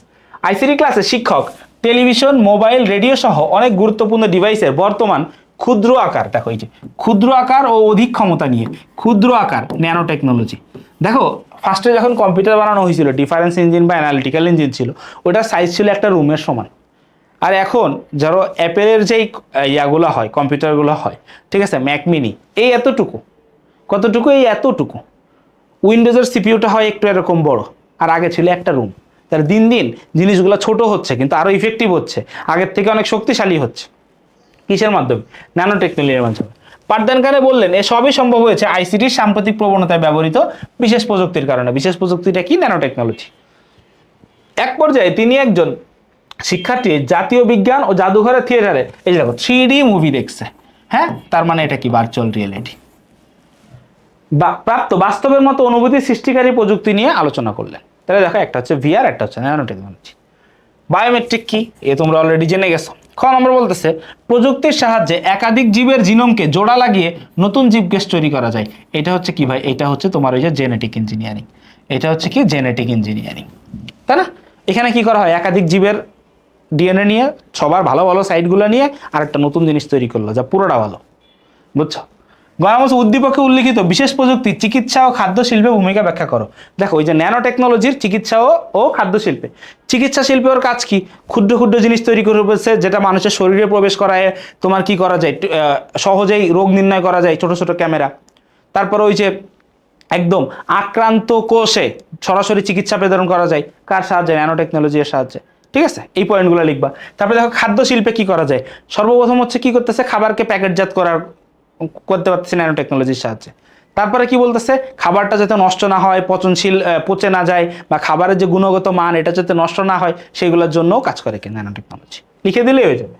আইসিটি ক্লাসে শিক্ষক টেলিভিশন, মোবাইল, রেডিও সহ অনেক গুরুত্বপূর্ণ ডিভাইসের বর্তমান ক্ষুদ্র আকার, দেখো এই যে ক্ষুদ্র আকার ও অধিক ক্ষমতা নিয়ে, ক্ষুদ্র আকার ন্যানো টেকনোলজি। দেখো ফার্স্টে যখন কম্পিউটার বানানো হয়েছিল, ডিফারেন্স ইঞ্জিন বা অ্যানালিটিক্যাল ইঞ্জিন ছিল, ওটার সাইজ ছিল একটা রুমের সমান। আর এখন ধরো অ্যাপেলের যেই ইয়াগুলো হয়, কম্পিউটারগুলো হয়, ঠিক আছে, ম্যাক মিনি, এই এতটুকু, কতটুকু, এই এতটুকু। উইন্ডোজের সিপিইউটা হয় একটু এরকম বড়, আর আগে ছিল একটা রুম। তার দিন দিন জিনিসগুলো ছোট হচ্ছে, কিন্তু আরও ইফেক্টিভ হচ্ছে, আগের থেকে অনেক শক্তিশালী হচ্ছে। কিসের মাধ্যমে? ন্যানো টেকনোলজির মাধ্যমে। পাঠদানকারে বললেন এ সবই সম্ভব হয়েছে আইসিটির সাম্প্রতিক প্রবণতায় ব্যবহৃত বিশেষ প্রযুক্তির কারণে। বিশেষ প্রযুক্তিটা কি? Nano technology. এক পর্যায়ে তিনি একজন শিক্ষার্থী জাতীয় বিজ্ঞান ও জাদুঘরের থিয়েটারে এই যে দেখো 3D মুভি দেখছে, হ্যাঁ, তার মানে এটা কি ভার্চুয়াল রিয়েলিটি বা প্রাপ্ত বাস্তবের মতো অনুভূতি সৃষ্টিকারী প্রযুক্তি নিয়ে আলোচনা করলেন। তাহলে দেখো একটা হচ্ছে ভিআর, একটা হচ্ছে ন্যানো টেকনোলজি। বায়োমেট্রিক কি? এ তোমরা অলরেডি জেনে গেছো। খ নম্বর বলতেছে প্রযুক্তির সাহায্যে একাধিক জীবের জিনোমকে জোড়া লাগিয়ে নতুন জীবকেশ তৈরি করা যায়। এটা হচ্ছে কি ভাই? এটা হচ্ছে তোমার ওই যে জেনেটিক ইঞ্জিনিয়ারিং। এটা হচ্ছে কি? জেনেটিক ইঞ্জিনিয়ারিং, তাই না? এখানে কি করা হয়, একাধিক জীবের ডিএনএ নিয়ে, সবার ভালো ভালো সাইটগুলো নিয়ে আর একটা নতুন জিনিস তৈরি করলো, যা পুরোটা ভালো, বুঝছো? গণমাস উদ্দীপকে উল্লিখিত বিশেষ প্রযুক্তি চিকিৎসা ও খাদ্য শিল্পে ভূমিকা ব্যাখ্যা করো। দেখো ওই যে ন্যানো টেকনোলজির চিকিৎসা ও খাদ্য শিল্পে, চিকিৎসা শিল্পে ওর কাজ কি? ক্ষুদ্র ক্ষুদ্র জিনিস তৈরি করে বলছে, যেটা মানুষের শরীরে প্রবেশ করায় তোমার কি করা যায়, সহজেই রোগ নির্ণয় করা যায়, ছোট ছোট ক্যামেরা। তারপর ওই যে একদম আক্রান্ত কোষে সরাসরি চিকিৎসা প্রদান করা যায়, কার সাহায্যে? ন্যানো টেকনোলজির সাহায্যে। ঠিক আছে, এই পয়েন্টগুলো লিখবা। তারপরে দেখো খাদ্য শিল্পে কি করা যায়, সর্বপ্রথম হচ্ছে কি করতেছে, খাবারকে প্যাকেটজাত করতে পারতেছে ন্যানো টেকনোলজির সাহায্যে। তারপরে কি বলতেছে, খাবারটা যাতে নষ্ট না হয়, পচনশীল, পচে না যায়, বা খাবারের যে গুণগত মান এটা যাতে নষ্ট না হয়, সেগুলোর জন্যও কাজ করে কি ন্যানো টেকনোলজি। লিখে দিলেই হয়ে যাবে।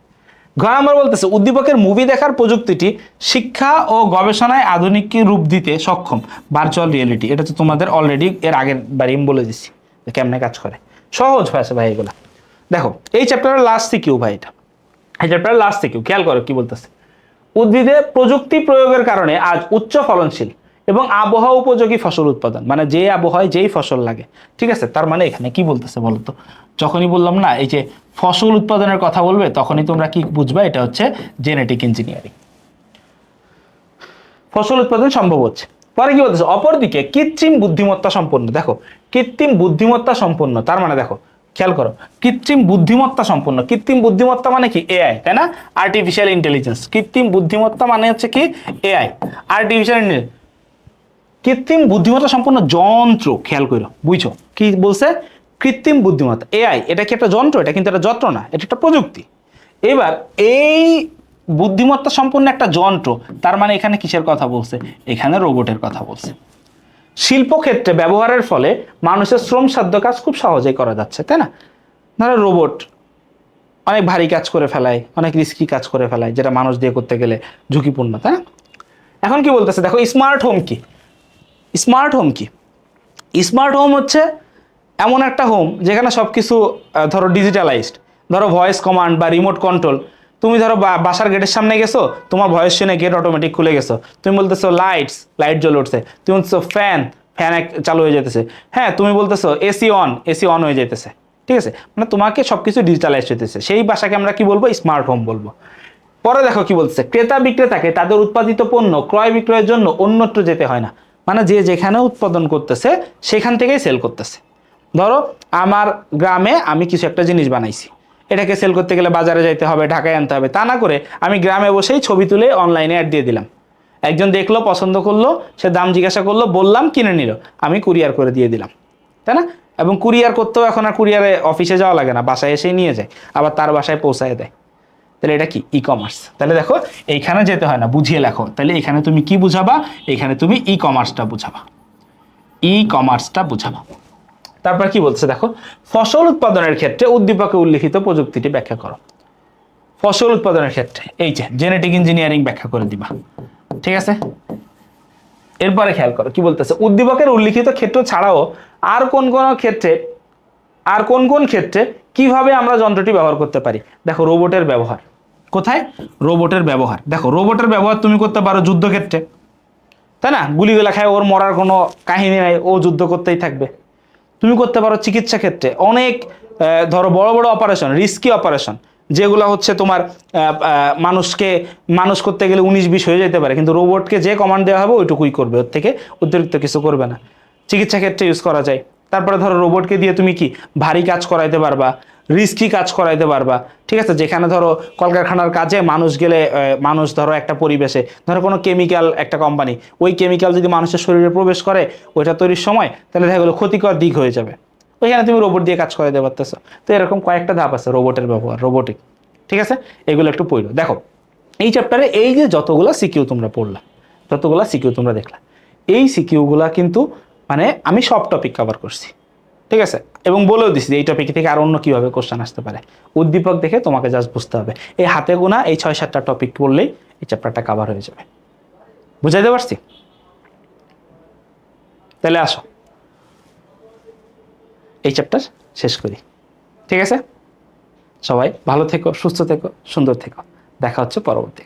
ঘ নম্বর বলতেছে উদ্দীপকের মুভি দেখার প্রযুক্তিটি শিক্ষা ও গবেষণায় আধুনিক রূপ দিতে সক্ষম ভার্চুয়াল রিয়েলিটি। এটা তো তোমাদের অলরেডি এর আগের বারই আমি বলে দিচ্ছি কেমনে কাজ করে, সহজ হয়েছে ভাই এগুলা। দেখো এই চ্যাপ্টারের লাস্ট সিকিউ ভাই, এটা এই চ্যাপ্টারের লাস্ট সিকিউ, খেয়াল করো কি বলতেছে। উদ্ভিদে প্রযুক্তি প্রয়োগের কারণে আজ উচ্চ ফলনশীল এবং আবহাওয়া উপযোগী ফসল উৎপাদন, মানে যে আবহাওয়ায় যেই ফসল লাগে, ঠিক আছে। তার মানে এখানে কি বলতেছে বলতো, যখনই বললাম না এই যে ফসল উৎপাদনের কথা বলবে, তখনই তোমরা কি বুঝবা, এটা হচ্ছে জেনেটিক ইঞ্জিনিয়ারিং। ফসল উৎপাদন সম্ভব হচ্ছে। পরে কি বলতেছে, অপরদিকে কৃত্রিম বুদ্ধিমত্তা সম্পন্ন। দেখো কৃত্রিম বুদ্ধিমত্তা সম্পন্ন, তার মানে দেখো খেয়াল করো, কৃত্রিম বুদ্ধিমত্তা সম্পন্ন, কৃত্রিম বুদ্ধিমত্তা মানে কি? এআই, তাই না? Artificial intelligence. কৃত্রিম বুদ্ধিমত্তা মানে হচ্ছে কি? AI, artificial intelligence. কৃত্রিম বুদ্ধিমত্তা সম্পন্ন যন্ত্র, খেয়াল করো, বুঝছো কি বলছে? কৃত্রিম বুদ্ধিমত্তা, এআই, এটা কি একটা যন্ত্র? এটা কিন্তু একটা যন্ত্র না, এটা একটা প্রযুক্তি। এবার এই বুদ্ধিমত্তা সম্পন্ন একটা যন্ত্র, তার মানে এখানে কিসের কথা বলছে? এখানে রোবটের কথা বলছে। শিল্পক্ষেত্রে ব্যবহারের ফলে মানুষের শ্রমসাধ্য কাজ খুব সহজেই করা যাচ্ছে, তাই না? ধরো রোবট অনেক ভারী কাজ করে ফেলায়, অনেক রিস্কি কাজ করে ফেলায়, যেটা মানুষ দিয়ে করতে গেলে ঝুঁকিপূর্ণ, তাই না? এখন কি বলতেছে দেখো, স্মার্ট হোম কি? স্মার্ট হোম কি? স্মার্ট হোম হচ্ছে এমন একটা হোম যেখানে সব কিছু ধরো ডিজিটালাইজড, ধরো ভয়েস কমান্ড বা রিমোট কন্ট্রোল। তুমি ধরো বাসার গেটের সামনে গেছো, তোমার ভয়েস শুনে গেট অটোমেটিক খুলে গেছো। তুমি বলতেছো লাইট জ্বলে উঠছে, তুমি বলতেছো ফ্যান চালু হয়ে যেতেছে। হ্যাঁ, তুমি বলতেছো এসি অন হয়ে যেতেছে। ঠিক আছে, মানে তোমাকে সবকিছু ডিজিটালাইজ হইতেছে। সেই বাসাকে আমরা কি বলবো? স্মার্ট হোম বলবো। পরে দেখো কি বলছে, ক্রেতা বিক্রেতাকে তাদের উৎপাদিত পণ্য ক্রয় বিক্রয়ের জন্য অন্যত্র যেতে হয় না, মানে যে যেখানে উৎপাদন করতেছে সেখান থেকেই সেল করতেছে। ধরো আমার গ্রামে আমি কিছু একটা জিনিস বানাইছি, এটাকে সেল করতে গেলে বাজারে যাইতে হবে, ঢাকায় আনতে হবে, তা না করে আমি গ্রামে বসেই ছবি তুলে অনলাইনে অ্যাড দিয়ে দিলাম। একজন দেখলো, পছন্দ করলো, সে দাম জিজ্ঞাসা করলো, বললাম, কিনে নিল, আমি কুরিয়ার করে দিয়ে দিলাম। তাই না? এবং কুরিয়ার করতেও এখন আর কুরিয়ারে অফিসে যাওয়া লাগে না, বাসায় এসেই নিয়ে যায়, আবার তার বাসায় পৌঁছায় দেয়। তাহলে এটা কি? E commerce. তাহলে দেখো এইখানে যেতে হয় না, বুঝিয়ে লেখো। তাহলে এখানে তুমি কি বুঝাবা? এখানে তুমি ই কমার্সটা বুঝাবা, ই কমার্সটা বুঝাবা। তারপর কি বলছে দেখো, ফসল উৎপাদনের ক্ষেত্রে উদ্দীপকে উল্লিখিত প্রযুক্তিটি ব্যাখ্যা করো। ফসল উৎপাদনের ক্ষেত্রে এই যে জেনেটিক ইঞ্জিনিয়ারিং ব্যাখ্যা করে দিবা, ঠিক আছে? এরপরে খেয়াল করো কি বলতেছে, উদ্দীপকের উল্লিখিত ক্ষেত্র ছাড়াও আর কোন কোন ক্ষেত্রে, আর কোন কোন ক্ষেত্রে কিভাবে আমরা যন্ত্রটি ব্যবহার করতে পারি। দেখো রোবটের ব্যবহার, কোথায়? রোবটের ব্যবহার। দেখো রোবটের ব্যবহার তুমি করতে পারো যুদ্ধক্ষেত্রে, তাই না? গুলিগুলা খায়, ওর মরার কোনো কাহিনী নাই, ও যুদ্ধ করতেই থাকবে। তুমি করতে পারো চিকিৎসা ক্ষেত্রে, অনেক ধরো বড় বড় অপারেশন, রিস্কি অপারেশন, যেগুলো হচ্ছে তোমার মানুষকে মানুষ করতে গেলে 19-20 হয়ে যেতে পারে, কিন্তু রোবটকে যে কমান্ড দেওয়া হবে ওইটুকুই করবে, ওর থেকে অতিরিক্ত কিছু করবে না। চিকিৎসা ক্ষেত্রে ইউজ করা যায়। তারপরে ধরো রোবটকে দিয়ে তুমি কি ভারী কাজ করাইতে পারবা, রিস্কি কাজ করাইতে পারবা, ঠিক আছে? যেখানে ধরো কলকারখানার কাজে মানুষ গেলে, মানুষ ধরো একটা পরিবেশে, ধরো কোনো কেমিক্যাল একটা কোম্পানি, ওই কেমিক্যাল যদি মানুষের শরীরে প্রবেশ করে ওইটা তৈরির সময়, তাহলে দেখা গেলো ক্ষতিকর দিক হয়ে যাবে, ওইখানে তুমি রোবট দিয়ে কাজ করাইতে পারতেছো। তো এরকম কয়েকটা ধাপ আছে রোবটের ব্যবহার, রোবোটিক, ঠিক আছে? এগুলো একটু পড়লো। দেখো এই চ্যাপ্টারে এই যে যতগুলো সিকিউ তোমরা পড়লা, যতগুলো সিকিউ তোমরা দেখলা, এই সিকিউগুলা কিন্তু মানে আমি সব টপিক কভার করছি, ঠিক আছে? এবং বলেও দিছি এই টপিক থেকে আর অন্য কিভাবে কোশ্চেন আসতে পারে। উদ্দীপক দেখে তোমাকে জাস্ট বুঝতে হবে, এই হাতে গোনা এই 6-7টা টপিক পড়লেই এই চ্যাপ্টারটা কভার হয়ে যাবে। বুঝাইতে পারছি? তাহলে আসো এই চ্যাপ্টার শেষ করি, ঠিক আছে? সবাই ভালো থেকো, সুস্থ থেকো, সুন্দর থেকো। দেখা হচ্ছে পরবর্তী।